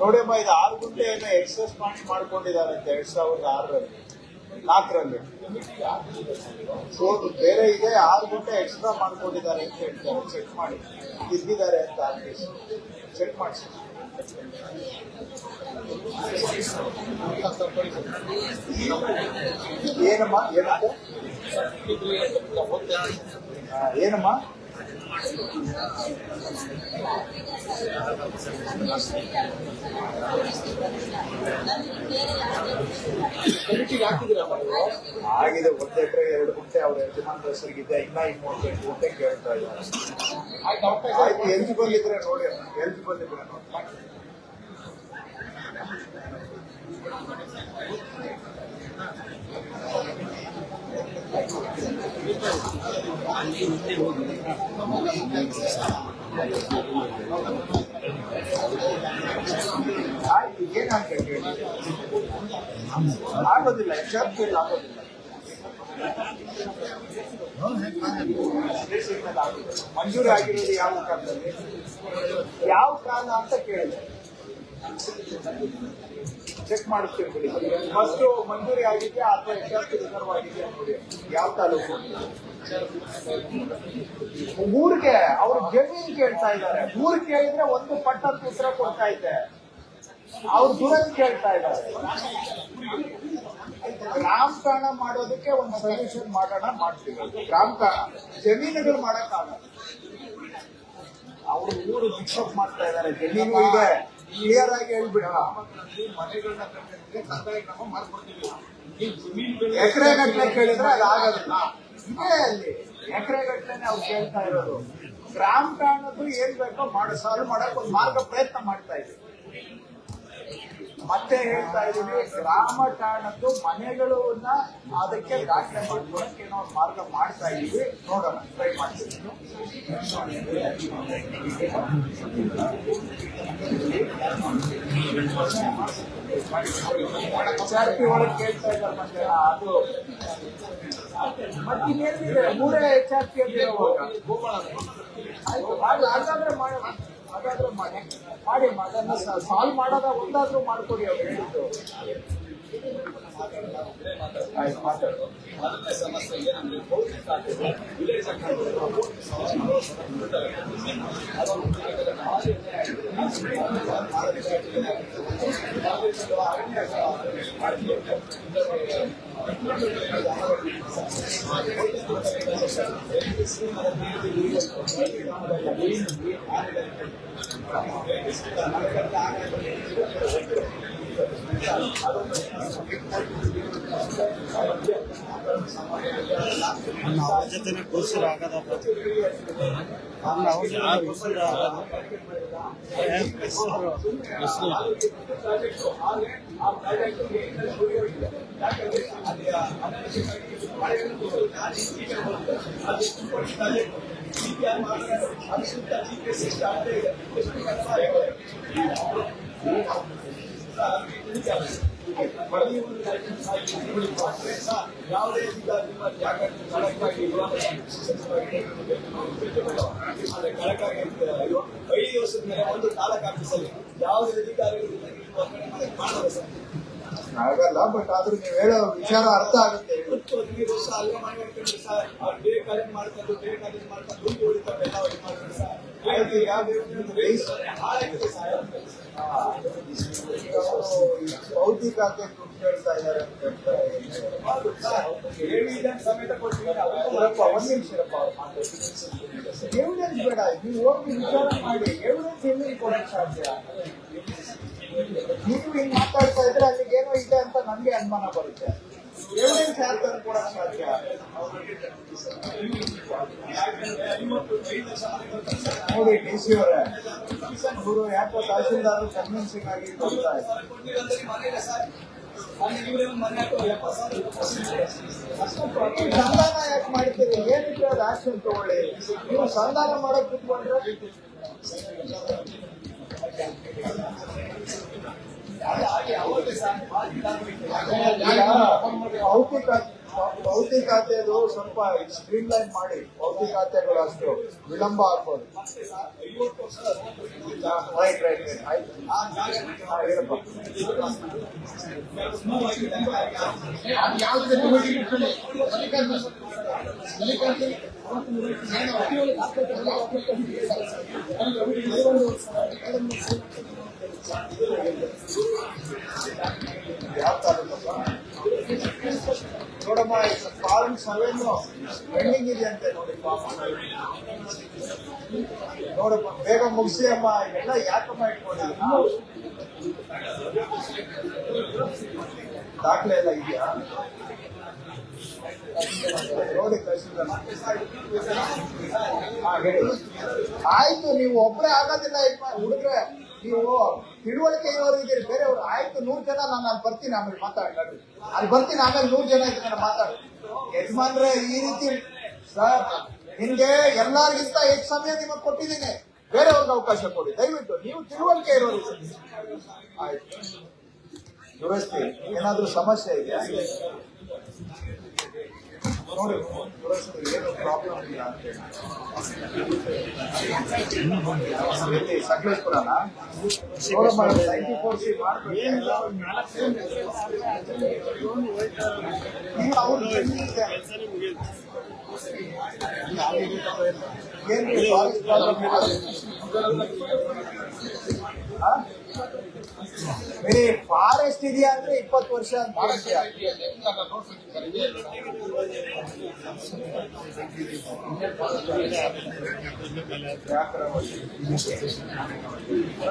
ನೋಡಿಯಮ್ಮ, ಇದು 6 ಗುಂಟೆಯನ್ನು ಎಕ್ಸಸ್ ಮಾಡ್ಕೊಂಡಿದ್ದಾರಂತೆ 2006ರಲ್ಲಿ 4ರಲ್ಲಿ. ಸೊ ಬೇರೆ ಇದೆ, 6 ಗುಂಟೆ ಎಕ್ಸ್ಟ್ರಾ ಮಾಡ್ಕೊಂಡಿದ್ದಾರೆ ಅಂತ ಹೇಳ್ತಾರೆ. ಚೆಕ್ ಮಾಡಿ ಇದ್ದಿದ್ದಾರೆ ಅಂತ ಚೆಕ್ ಮಾಡಿಸಿ. ಏನಮ್ಮ ಏನಮ್ಮ ಆಗಿದೆ. 1 ಎಕರೆ 2 ಗುಂಟೆ ಅವ್ರ ಯಜಮಾನ್ ಹೆಸರಿಗಿದೆ. ಇನ್ನ 38 ಗುಂಟೆ ಕೇಳ್ತಾ ಇದ್ದಾರೆ. ಆಯ್ತು, ಎಲಿಜಿಬಲ್ ಇದ್ರೆ ನೋಡಿ, ಎಲಿಜಿಬಲ್ ಇದ್ರೆ ನೋಡಿ. ಆಯ್ತು, ಏನಾಗ್ಬೇಕು ಹೇಳಿ? ಆಗೋದಿಲ್ಲ, ಎಕ್ಸಾಮ್ ಆಗೋದಿಲ್ಲ. ಮಂಜೂರಿ ಆಗಿರೋದು ಯಾವ ಕಾಲದಲ್ಲಿ, ಯಾವ ಕಾಲ ಅಂತ ಕೇಳಿದೆ. ಚೆಕ್ ಮಾಡಿಸ್ತೀವಿ ಬಿಡಿ. ಫಸ್ಟ್ ಮಂಜೂರಿ ಆಗಿದೆಯಾ ಅಥವಾ ಎಕ್ಸಾಮ್ ರಿಸರ್ವ್ ಆಗಿದೆಯಾ ನೋಡಿ. ಯಾವ ತಾಲೂಕು? ಊರಿಗೆ ಅವ್ರ ಜಮೀನ್ ಕೇಳ್ತಾ ಇದ್ದಾರೆ. ಊರು ಕೇಳಿದ್ರೆ ಒಂದು ಪಟ್ಟದ ಉತ್ತರ ಕೊಡ್ತಾ ಇದ್ದೆ, ಅವ್ರು ದುರಸ್ತಿ ಕೇಳ್ತಾ ಇದ್ದಾರೆ. ಗ್ರಾಮಕಾಣ ಮಾಡೋದಕ್ಕೆ ಒಂದು ಸೊಲ್ಯೂಷನ್ ಮಾಡೋಣ, ಮಾಡ್ತೀವಿ. ಗ್ರಾಮಕಾಣ ಜಮೀನುಗಳು ಮಾಡಕ್ಕಾಗಲ್ಲ. ಅವ್ರು ಊರು ಮಿಕ್ಸಪ್ ಮಾಡ್ತಾ ಇದ್ದಾರೆ. ಜಮೀನು ಇದೆ, ಕ್ಲಿಯರ್ ಆಗಿ ಹೇಳ್ಬಿಡ. ಮನೆಗಳನ್ನ ಕಟ್ಟಿದ್ರೆ ಕಂದಾಯ ಕ್ರಮ ಮಾಡ್ಕೊಡ್ತೀವಿ. ಎಕರೆ ಗಟ್ಟಲೆ ಕೇಳಿದ್ರೆ ಅದು ಆಗೋದಿಲ್ಲ. ಇದೇ ಅಲ್ಲಿ ಎಕರೆ ಗಟ್ಟಲೆ ಅವ್ರು ಕೇಳ್ತಾ ಇರೋದು. ಗ್ರಾಮ ಠಾಣದ್ದು ಏನ್ ಬೇಕೋ ಸಾಲ್ವ್ ಮಾಡಕ್ ಒಂದು ಮಾರ್ಗ ಪ್ರಯತ್ನ ಮಾಡ್ತಾ ಇದ್ದೀವಿ. ಮತ್ತೆ ಹೇಳ್ತಾ ಇದೀವಿ, ಗ್ರಾಮ ಠಾಣದ್ದು ಮನೆಗಳನ್ನ ಅದಕ್ಕೆ ದಾಖಲೆ ಮಾಡ್ಕೊಳಕ್ಕೆ ಏನೋ ಒಂದು ಮಾರ್ಗ ಮಾಡ್ತಾ ಇದೀವಿ. ನೋಡೋಣ, ಟ್ರೈ ಮಾಡ್ತೀವಿ. ವಿಚಾರಕ್ಕೆ ಒಳಗೆ ಕೇಳ್ತಾ ಇದ್ದಾರೆ ಮತ್ತೆ ಅದು ಮತ್ತಿನ್ನೇನಿದೆ, 3 HRP ಹಾಗಾದ್ರೆ ಮಾಡೋಣ. ಹಾಗಾದ್ರೆ ಮಾಡಿ ಅದನ್ನ ಸಾಲ್ವ್ ಮಾಡೋದ ಒಂದಾದ್ರೂ ಮಾಡ್ಕೊಡಿ ಅವ್ರು ಹೇಳಿದ್ದು. ಆಯ್ತು, ಮಾತಾಡು. ಮೊದಲನೇ ಸಮಸ್ಯೆ ಏನಂದ್ರೆ ಅವ್ರ ಜೊತೆ ಕೂರ್ಸಿರ ಆಗದಪ್ಪ, ಅವ್ರ ಜೊತೆ ಕೂರ್ಸಿರ ಆಗದು. ಯಾವುದೇ ಕಳಕಾಗಿ 5 ವರ್ಷದ ಮೇಲೆ ಒಂದು ತಾಲೂಕು ಆಫೀಸಲ್ಲಿ ಯಾವುದೇ ಅಧಿಕಾರಿಗಳು ಆಗಲ್ಲ. ಬಟ್ ಆದ್ರೂ ನೀವು ಹೇಳೋ ವಿಚಾರ ಅರ್ಥ ಆಗುತ್ತೆ. 15 ವರ್ಷ ಅಲ್ಲ ಮಾಡ್ಕೊಂಡ್ರೆ ಸರ್, ಅವ್ರು ಬೇಕಾದ್ರೆ ಮಾಡ್ಕೊಂಡು ದುಡ್ಡು ಉಳಿತಾರೆ ಎಲ್ಲ ಮಾಡ್ತಾರೆ ಸರ್. ಭೌತಿಕ ದುಡ್ಡು ಕೇಳ್ತಾ ಇದ್ದಾರೆ ಅಂತ ಸಮೇತ ಕೊಡ್ತೀವಿ. 1 ನಿಮಿಷ ಎವಿಡೆನ್ಸ್ ಬೇಡ, ನೀವು ಹೋಗಿ ವಿಚಾರ ಮಾಡಿ. ಎವಿಡೆನ್ಸ್ ಎಲ್ಲಿ ಕೊಡಕ್ಕೆ ಸಾಧ್ಯ? ನೀವು ಹಿಂಗ್ ಮಾತಾಡ್ತಾ ಇದ್ರೆ ಅಲ್ಲಿಗೆ ಏನೋ ಇದೆ ಅಂತ ನನ್ಗೆ ಅನುಮಾನ ಬರುತ್ತೆ. ಎವಿಡೆನ್ಸ್ ಯಾರು ತಂದು ಕೊಡಕ್ಕೆ ಸಾಧ್ಯ? ನೋಡಿ DC ಅವರೇ, ಇವರು ಯಾಕೋ ತಹಸೀಲ್ದಾರ್ ಕನ್ವಿನ್ಸಿಂಗ್ ಆಗಿ ಕೊಡ್ತಾ ಇದ್ದಾರೆ. ಸಂಧಾನ ಯಾಕೆ ಮಾಡ್ತೀರಿ? ಏನಿದ್ರೆ ಅದು ಆಕ್ಷನ್ ತಗೊಳ್ಳಿ. ನೀವು ಸಂಧಾನ ಮಾಡೋಕೆ ಕೂತ್ಕೊಂಡ್ರೆ ಭೌತಿಕಾತೆದು ಸ್ವಲ್ಪ ಸ್ಟ್ರೀಮ್ ಲೈನ್ ಮಾಡಿ. ಭೌತಿಕಾತೆಗಳು ಅಷ್ಟು ವಿಳಂಬ ಆಗ್ಬೋದು. ರೈಟ್ ಆಯ್ತು. ಯಾವ ತಾಲೂಕಪ್ಪ ನೋಡಮ್ಮ, ಫಾರ್ಮ್ 7 ಪೆಂಡಿಂಗ್ ಇದೆ ಅಂತೆ ನೋಡಿ. ನೋಡಪ್ಪ, ಬೇಗ ಮುಗಿಸಿ ಅಮ್ಮ. ಇವೆಲ್ಲ ಯಾಕಮ್ಮ ಇಟ್ಕೊಂಡಿಲ್ಲ? ದಾಖಲೆ ಎಲ್ಲ ಇದೆಯಾ ನೋಡಿ. ಆಯ್ತು, ನೀವು ಒಬ್ಬರೇ ಆಗೋದಿಲ್ಲ ಹುಡುಗ್ರೆ. ನೀವು ತಿಳುವಳಿಕೆ ಇರೋರು ಇದ್ದೀರಿ, ಬೇರೆಯವರು. ಆಯ್ತು, 100 ಜನ ನಾನು ಅಲ್ಲಿ ಬರ್ತೀನಿ, ಆಮೇಲೆ ಮಾತಾಡಿ. ಅಲ್ಲಿ ಬರ್ತೀನಿ, ಆಮೇಲೆ 100 ಜನ ಇದ್ರೆ ಮಾತಾಡಿ. ಯಜಮಾನ್ರೆ, ಈ ರೀತಿ ಸರ್, ನಿಮ್ಗೆ ಎಲ್ಲರಿಗಿಂತ ಹೆಚ್ಚು ಸಮಯ ನಿಮಗೆ ಕೊಟ್ಟಿದ್ದೀನಿ. ಬೇರೆಯವ್ರಿಗೆ ಅವಕಾಶ ಕೊಡಿ ದಯವಿಟ್ಟು. ನೀವು ತಿಳುವಳಿಕೆ ಇರೋರು. ಆಯ್ತು, ದುರಸ್ತಿ ಏನಾದ್ರೂ ಸಮಸ್ಯೆ ಇದೆಯಾ ನೋಡಿ. ದುರಸ್ತಿ ಏನು ಪ್ರಾಬ್ಲಮ್ ಇಲ್ಲ ಅಂತ ಹೇಳಿ ಸಕಲೇಶ್ಪುರನ ನೋಡಮ್ಮ. 94C ಮಾಡ್ಬೇಕು. ಅವ್ರು ಏನ್ರಿ ಫಾರೆಸ್ಟ್ ಇದೆಯಾ ಅಂದ್ರೆ 20 ವರ್ಷ ಅಂತ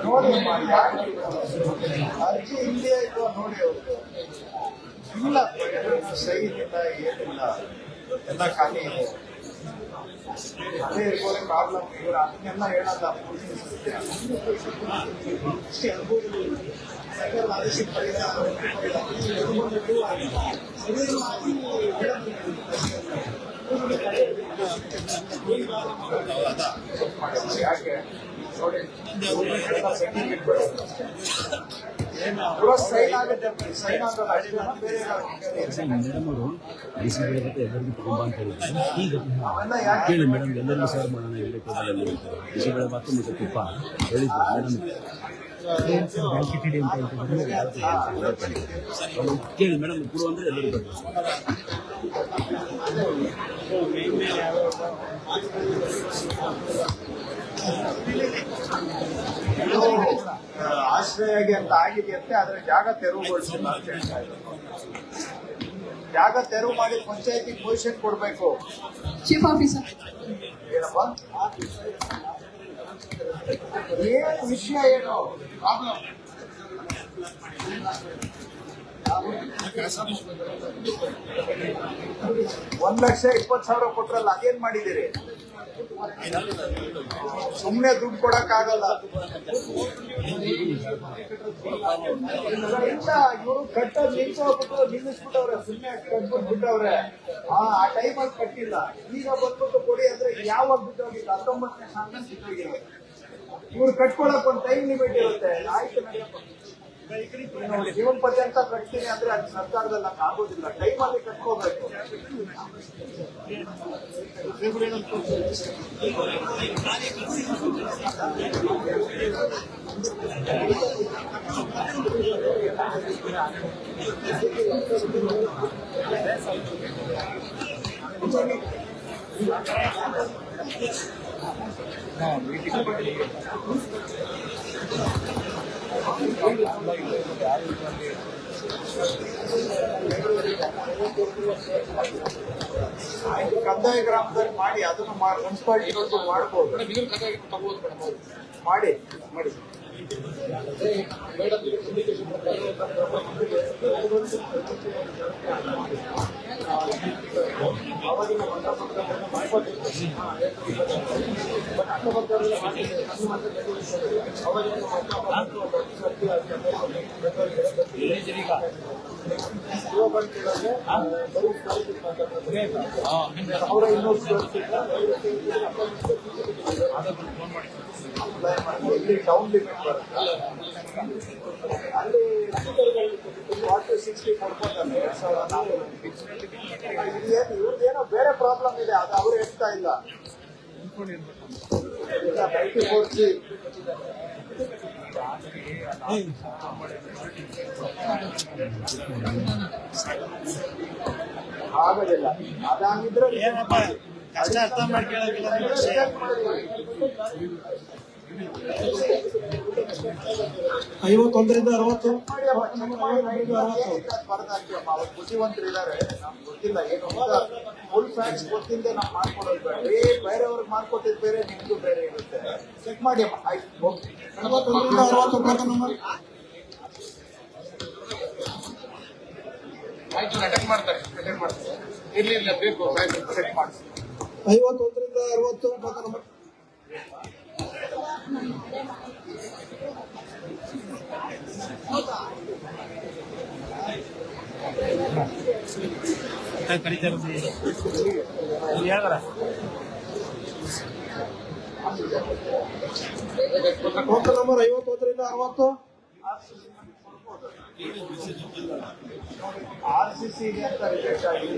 ನೋಡಿ ಅರ್ಜಿ ಹಿಂದೆ ಆಯ್ತು ನೋಡಿ ಅವ್ರಿಗೆ ಇಲ್ಲ ಸೈನ್ ಇಲ್ಲ ಏನಿಲ್ಲ ಎಲ್ಲ ಖಾಲಿ ಇದೆ. ಅದೇ ಇರ್ಬೋದು ಪ್ರಾಬ್ಲಮ್. ಇವರು ಅದನ್ನೆಲ್ಲ ಹೇಳಲ್ಲ. ಯಾಕೆ ನೋಡಿ ಸೈನ್ ಆಗುತ್ತೆ, ಸೈನ್ ಆಗಲ್ಲ ಬೇರೆ ಮೇಡಮ್ ಅವರು ಡಿಸಿ ಬೆಳಗ್ಗೆ ಎಲ್ಲರಿಗೂ ತಗೊಂಬ ಅಂತ ಹೇಳಿದ್ರು. ಈಗ ಕೇಳಿ ಮೇಡಮ್ ಎಲ್ಲರಿಗೂ ಸರ್ವ್ ಮಾಡೋಣ ಇಲ್ಲಿ ಡಿಸಿ ಬೆಳೆ ಮಾತ್ರ ಮತ್ತೆ ತುಪ್ಪ ಹೇಳಿದ್ರು ಮೇಡಮ್ ಬ್ಯಾಂಕ್ ಇಟ್ಟಿಡಿ ಅಂತ ಹೇಳ್ತಿದ್ರು. ಕೇಳಿ ಮೇಡಮ್ ಕೊಡು ಅಂದ್ರೆ ಎಲ್ಲರಿಗೂ ಬೇಕು. ಆಶ್ರಯಗೆ ಅಂತ ಆಗಿದೆಯಂತೆ, ಆದ್ರೆ ಜಾಗ ತೆರವುಗೊಳಿಸಿಲ್ಲ ಅಂತ ಹೇಳ್ತಾ ಇದ್ದಾರೆ. ಜಾಗ ತೆರವು ಮಾಡಿ ಪಂಚಾಯತಿ ಪೊಸಿಷನ್ ಕೊಡ್ಬೇಕು. ಚೀಫ್ ಆಫೀಸರ್ ಏನಪ್ಪ ಏನ್ ವಿಷಯ, ಏನು ಪ್ರಾಬ್ಲಮ್? 1,20,000 ಕೊಟ್ರಲ್ಲ, ಅದೇನ್ ಮಾಡಿದಿರಿ? ಸುಮ್ನೆ ದುಡ್ಡು ಕೊಡಕ್ ಆಗಲ್ಲ. ಇವರು ಕಟ್ಟೋದು ನಿಲ್ಲಿಸ್ಬಿಟ್ಟವ್ರೆ, ಸುಮ್ನೆ ಕಟ್ಬಿಟ್ಬಿಟ್ಟವ್ರೆ. ಆ ಟೈಮಲ್ಲಿ ಕಟ್ಟಿಲ್ಲ, ಈಗ ಬಂದ್ಬಿಟ್ಟು ಕೊಡಿ ಅಂದ್ರೆ ಯಾವಾಗ ಬಿಟ್ಟೋಗಿಲ್ಲ? 19ನೇ ಸಾಲ ಬಿಟ್ಟೋಗಿಲ್ಲ. ಇವ್ರು ಕಟ್ಕೊಳಕ್ ಒಂದು ಟೈಮ್ ಲಿಮಿಟ್ ಇರುತ್ತೆ. ಆಯ್ತು ಜೀವನ ಪರ್ಯಂತ ಕಟ್ತೀನಿ ಅಂದ್ರೆ ಅದು ಸರ್ಕಾರದಲ್ಲಿ ಆಗೋದಿಲ್ಲ. ಟೈಮಲ್ಲಿ ಕಟ್ಕೋಬೇಕು. ಕಂದಾಯ ಗ್ರಾಮದಲ್ಲಿ ಮಾಡಿ ಅದನ್ನು ಮುನ್ಸಿಪಾಲಿಟಿ ಮಾಡಬಹುದು. ಮಾಡಿ ಮಾಡಿ ಡೌನ್ ಲಿಮಿಟ್ ಬರುತ್ತೆ. ಅಲ್ಲಿ 40-60 ಕೊಡ್ಬೋದಲ್ಲ. ಇವ್ರದ್ದೇನೋ ಬೇರೆ ಪ್ರಾಬ್ಲಮ್ ಇದೆ, ಅದು ಅವ್ರು ಹೇಳ್ತಾ ಇಲ್ಲ. 94C ಆಗೋದಿಲ್ಲ. ಅದಾಗಿದ್ರೆ ಏನಪ್ಪ ಕಷ್ಟ ಅರ್ಥ ಮಾಡ್ಕೊಳ್ಳೋದಿಲ್ಲ. 51ರಿಂದ 60 ಬುದ್ಧಿವಂತರಿದ್ದಾರೆ. ನಮ್ಗೆ ಗೊತ್ತಿಲ್ಲ ಏನು ಫುಲ್ ಫ್ಯಾಕ್ಟ್ಸ್ ಗೊತ್ತಿಲ್ಲದೆ ನಾವು ಮಾಡ್ಕೊಡೋದು ಬೇಡ. ಬೇರೆಯವ್ರಿಗೆ ಮಾಡ್ಕೊಟ್ಟಿದ್ ಬೇರೆ, ನಿಮ್ದು ಬೇರೆ ಇರುತ್ತೆ. ಚೆಕ್ ಮಾಡಿ ಅಮ್ಮ. ಆಯ್ತು, ಹೋಗಿ. 51ರಿಂದ 60 ಪ್ರಕರಣ ಮಾಡಿ. ಆಯ್ತು, ಅಟೆಂಡ್ ಮಾಡ್ತಾರೆ. ಇರ್ಲಿ ಇಲ್ಲ ಬೇಕು ಚೆಕ್ ಮಾಡಿ. 51ರಿಂದ 60 ಪ್ರಕರಣ ಮಾಡಿ. ಕಡಿತಾ ಇರೋದು ಹೇಳ್ತಾರ. ಟೋಕನ್ ನಂಬರ್ 51ರಿಂದ 60. RCC ಇದೆ ಅಂತ ರಿಜೆಕ್ಟ್ ಆಗಿದೆ.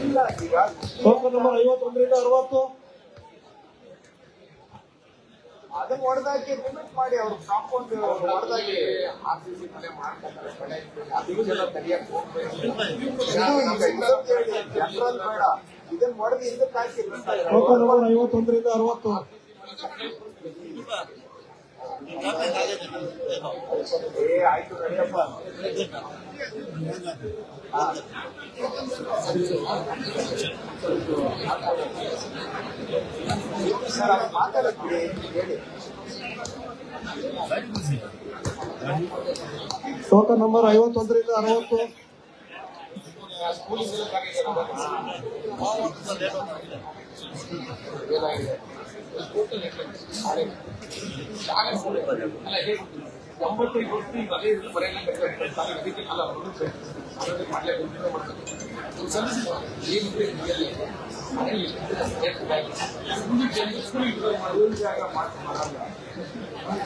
ಇಲ್ಲ, ಈಗ ಟೋಕನ್ ನಂಬರ್ 51ರಿಂದ 60. ಅದನ್ನ ಹೊಡೆದಾಕಿ ಲಿಮಿಟ್ ಮಾಡಿ, ಅವ್ರ ಕಾಂಪೌಂಡ್ ಹೊಡೆದಾಕಿ RCC ಮನೆ ಮಾಡ್ತಾರೆ. ಅದೆಲ್ಲ ತೆಗಿಯಕ್ಕೆ ಹೋಗ್ಬೇಕು. ಜನರಲ್ ಬೇಡ. ಇದನ್ನ ಹೊಡೆದು ಹಿಂದಕ್ಕೆ ಹಾಕಿ ಟೋಕನ್ ನಂಬರ್ 51ರಿಂದ 60. ಆಯ್ತು ನಡಿಯಪ್ಪ. ಸರ್ ಮಾತಾಡಕ್ಕೆ ಹೇಳಿ. ಟೋಕನ್ ನಂಬರ್ 51ರಿಂದ 60.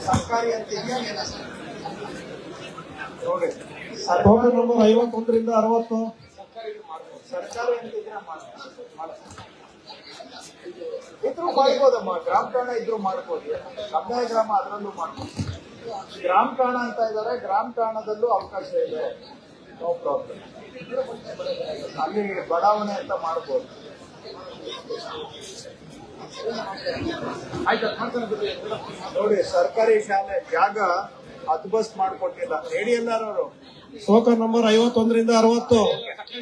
ಸರ್ಕಾರಿ ಅಂತ ಇದೆಯಾ ನೋಡಿ. ಟೋಕನ್ ನಂಬರ್ 51ರಿಂದ 60. ಸರ್ಕಾರಿ ಅಂತ ಇದ್ರು ಮಾಡ್ಬೋದಮ್ಮ. ಗ್ರಾಮ ಠಾಣ ಇದ್ರು ಮಾಡ್ಬೋದು. ಸಮಯ ಗ್ರಾಮ ಅದರಲ್ಲೂ ಮಾಡ್ಬೋದು. ಗ್ರಾಮ ಠಾಣ ಅಂತ ಇದ್ದಾರೆ, ಗ್ರಾಮ ಠಾಣದಲ್ಲೂ ಅವಕಾಶ ಇದೆ, ನೋ ಪ್ರಾಬ್ಲಮ್. ಅಲ್ಲಿ ಬಡಾವಣೆ ಅಂತ ಮಾಡ್ಬೋದು. ನೋಡಿ, ಸರ್ಕಾರಿ ಶಾಲೆ ಜಾಗ ಹದ್ಬಸ್ ಮಾಡ್ಕೊಟ್ಟಿಲ್ಲ. ಹೇಳಿ ಎಲ್ಲಾರು. ಟೋಕನ್ ನಂಬರ್ 51ರಿಂದ 60.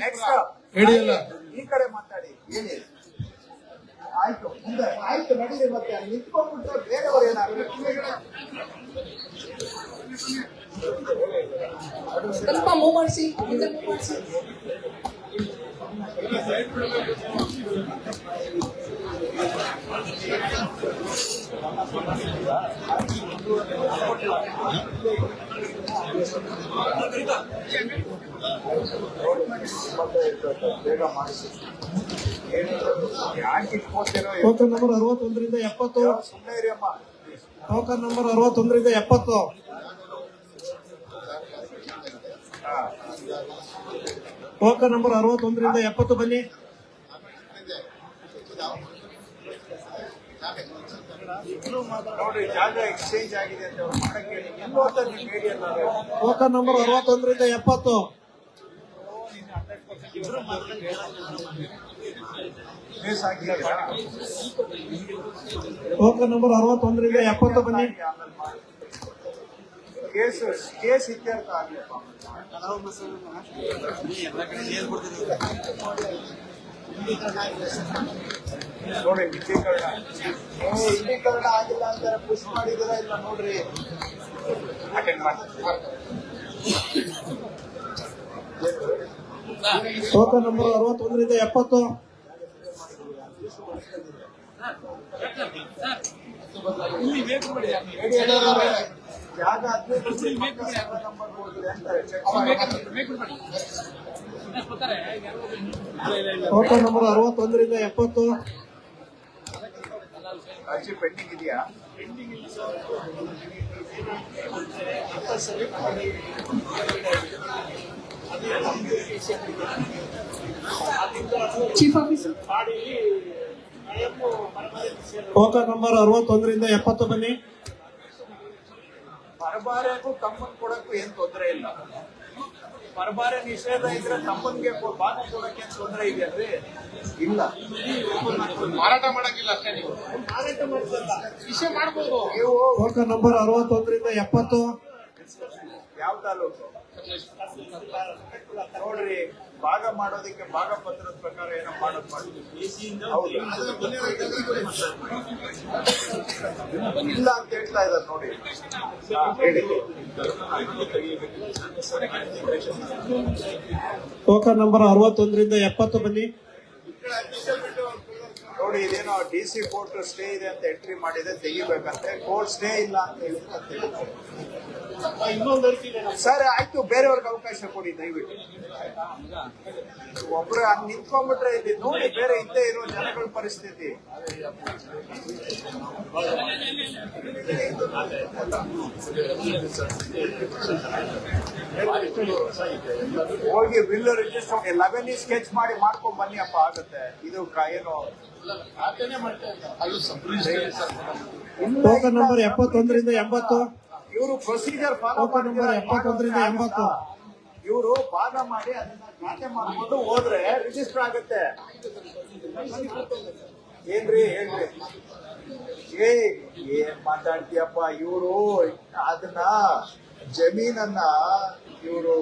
ನೆಕ್ಸ್ಟ್ ಹೇಳಿ ಎಲ್ಲ. ಈ ಕಡೆ ಮಾತಾಡಿ. ಹೇಳಿ. ಆಯ್ತು, ಮುಂದೆ ಆಯ್ತು, ನಡೀರಿ. ಮತ್ತೆ ನಿಂತ್ಕೊಂಡ್ಬಿಟ್ರೆ ಬೇರೆಯವರು ಏನಾಗುತ್ತೆ? ಸ್ವಲ್ಪ ಮೂವ್ ಮಾಡಿಸಿ, ಮುಂದೆ ಮೂವ್ ಮಾಡಿಸಿ. ಬೇಗ ಮಾಡಿಸಿ. ಯಾಕೆ ಇಟ್ಕೋತೀರೋ ಟೋಕನ್ ನಂಬರ್ 61ರಿಂದ 70. ಸುಮ್ಮನೆ ಇರಿ ಅಮ್ಮ. ಟೋಕನ್ ನಂಬರ್ 61ರಿಂದ 70. ಟೋಕನ್ ನಂಬರ್ 61ರಿಂದ 70 ಬನ್ನಿ. ನೋಡಿ, ಜಾಗ ಎಕ್ಸ್ಚೇಂಜ್ ಆಗಿದೆ ಅಂತ ಅವ್ರು ಮಾಡಕ್ಕೆ ಹೇಳಿ. ಎಲ್ಲೋ ಅಂತ ನೀವು ಹೇಳಿ ಎಲ್ಲಾರು. ಟೋಕನ್ ನಂಬರ್ 61ರಿಂದ 70. ಕೇಸ್ ಹಾಕಿದ್ದೀರಾ? ಟೋಕನ್ ನಂಬರ್ 61ರಿಂದ 70 ಬನ್ನಿ. ಕೇಸ್ ಇತ್ಯರ್ಥ ಆಗ್ಲಪ್ಪ. ನೋಡಿ, ಇಂಡೀಕರಣ ಆಗಿಲ್ಲ ಅಂತಾರೆ. ಪುಷ್ ಮಾಡಿದಿರಾ ಇಲ್ಲ ನೋಡ್ರಿ. ಅಟೆಂಡ್ ಮಾಡಿ. ಟೋಕನ್ ನಂಬರ್ 61ರಿಂದ 70. ಜಾಗ 15 ನಂಬರ್ ಹೋಗಿದೆ ಅಂತಾರೆ. ಚೆಕ್ ಮಾಡಿ. ಟೋಕನ್ ನಂಬರ್ 61ರಿಂದ 70. ಅರ್ಜಿ ಪೆಂಡಿಂಗ್ ಇದೆಯಾ? Chief officer. ಟೋಕನ್ ನಂಬರ್ 61ರಿಂದ 70 ಬನ್ನಿ. ಪರಬಾರೆಗೂ ತಮ್ಮನ್ ಕೊಡಕ್ಕೂ ಏನ್ ತೊಂದರೆ ಇಲ್ಲ. ಪರಬಾರೆ ನಿಷೇಧ ಇದ್ರೆ ತಮ್ಮನ್ಗೆ ಭಾಗ ಕೊಡಕ್ಕೆ ಏನ್ ತೊಂದರೆ ಇದೆಯಲ್ರಿ? ಇಲ್ಲ. ಮಾರಾಟ ಮಾಡಕ್ಕಿಲ್ಲ ಅಷ್ಟೇ. ನೀವು ಮಾರಾಟ ಮಾಡ್ಸಲ್ಲ, ವಿಷಯ ಮಾಡ್ಬೋದು. ನೀವು ಟೋಕನ್ ನಂಬರ್ 61ರಿಂದ 70. ಯಾವ ತಾಲೂಕು ನೋಡ್ರಿ, ಭಾಗ ಮಾಡೋದಕ್ಕೆ ಭಾಗ ಪತ್ರದ ಪ್ರಕಾರ ಏನೋ ಮಾಡೋದು ಮಾಡಿ. ಇಲ್ಲ ಅಂತ ಹೇಳ್ತಾ ಇದ್ದಾರೆ ನೋಡಿ. ಹೇಳಿ. ಟೋಕನ್ ನಂಬರ್ 61ರಿಂದ 70 ಬನ್ನಿ. ನೋಡಿ, ಇದೇನೋ DC ಕೋರ್ಟ್ ಸ್ಟೇ ಇದೆ ಅಂತ ಎಂಟ್ರಿ ಮಾಡಿದೆ, ತೆಗಿಬೇಕಂತೆ. ಕೋರ್ಟ್ ಸ್ಟೇ ಇಲ್ಲ ಅಂತ ಹೇಳಿದ್ರೆ ಸರ್ ಆಯ್ತು, ಬೇರೆಯವ್ರಿಗೆ ಅವಕಾಶ ಕೊಡಿ ದಯವಿಟ್ಟು. ಒಬ್ರು ಹಂಗ್ ನಿಂತ್ಕೊಂಡ್ಬಿಟ್ರೆ ಇಲ್ಲಿ ನೋಡಿ, ಬೇರೆ ಹಿಂದೆ ಇರೋ ಜನಗಳ ಪರಿಸ್ಥಿತಿ. ಹೋಗಿ ಬಿಲ್ ರಿಜಿಸ್ಟರ್ 11 ಸ್ಕೆಚ್ ಮಾಡಿ ಮಾಡ್ಕೊಂಡ್ ಬನ್ನಿ ಅಪ್ಪ, ಆಗುತ್ತೆ. ಇದು ಏನು ಟೋಕನ್ ನಂಬರ್ 71ರಿಂದ 80. ಇವರು ಪ್ರೊಸೀಜರ್ ಫಾಲೋ ಟೋಕನ್ ನಂಬರ್ 71ರಿಂದ 80. ಇವರು ಭಾಗ ಮಾಡಿ ಅದನ್ನ ಖಾತೆ ಮಾಡ್ಕೊಂಡು ಹೋದ್ರೆ ರಿಜಿಸ್ಟರ್ ಆಗುತ್ತೆ. ಏನ್ರಿ ಹೇಳ್ರಿ, ಏನ್ ಮಾತಾಡ್ತೀಯಪ್ಪ? ಇವರು ಅದನ್ನ ಜಮೀನನ್ನ ಇವರು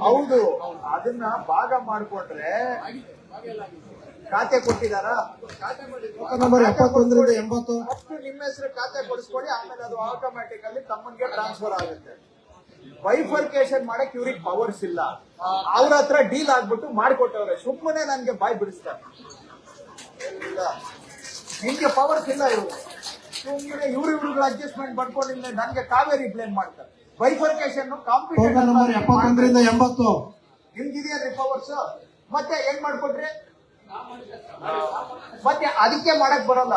ಹೌದು ಅದನ್ನ ಭಾಗ ಮಾಡ್ಕೊಂಡ್ರೆ ಖಾತೆ ಕೊಟ್ಟಿದಾರ? ನಂಬರ್ 71 ರಿಂದ 80 ಫಸ್ಟ್ ನಿಮ್ಮ ಹೆಸರು ಖಾತೆ ಕೊಡಿಸ್ಕೊಳ್ಳಿ, ಆಮೇಲೆ ಅದು ಆಟೋಮ್ಯಾಟಿಕ್ ಅಲ್ಲಿ ತಮ್ಮನ್ಗೆ ಟ್ರಾನ್ಸ್ಫರ್ ಆಗುತ್ತೆ. ಬೈಫರ್ಕೇಶನ್ ಮಾಡಕ್ ಇವ್ರಿಗೆ ಪವರ್ಸ್ ಇಲ್ಲ. ಅವ್ರ ಹತ್ರ ಡೀಲ್ ಆಗ್ಬಿಟ್ಟು ಮಾಡ್ಕೊಟ್ಟವ್ರೆ. ಸುಮ್ಮನೆ ನನ್ಗೆ ಬಾಯ್ ಬಿಡಿಸ್ತಾರೆ. ಇಲ್ಲ, ನಿಮ್ಗೆ ಪವರ್ಸ್ ಇಲ್ಲ. ಇವ್ರು ಸುಮ್ಮನೆ ಇವ್ರುಗಳ ಅಡ್ಜಸ್ಟ್ಮೆಂಟ್ ಮಾಡ್ಕೊಂಡಿಲ್ಲ. ನನ್ಗೆ ಕಾವೇರಿ ಬ್ಲೇಮ್ ಮಾಡ್ತಾರೆ. ಬೈಫರ್ಕೇಶನ್ ಟೋಕನ್ ನಂಬರ್ 71 ರಿಂದ 80 ನಿಮ್ಗಿದೆಯಲ್ರಿ ಪವರ್ಸ್? ಮತ್ತೆ ಏನ್ ಮಾಡ್ಕೊಟ್ರಿ? ಮತ್ತೆ ಅದಕ್ಕೆ ಮಾಡಕ್ ಬರಲ್ಲ.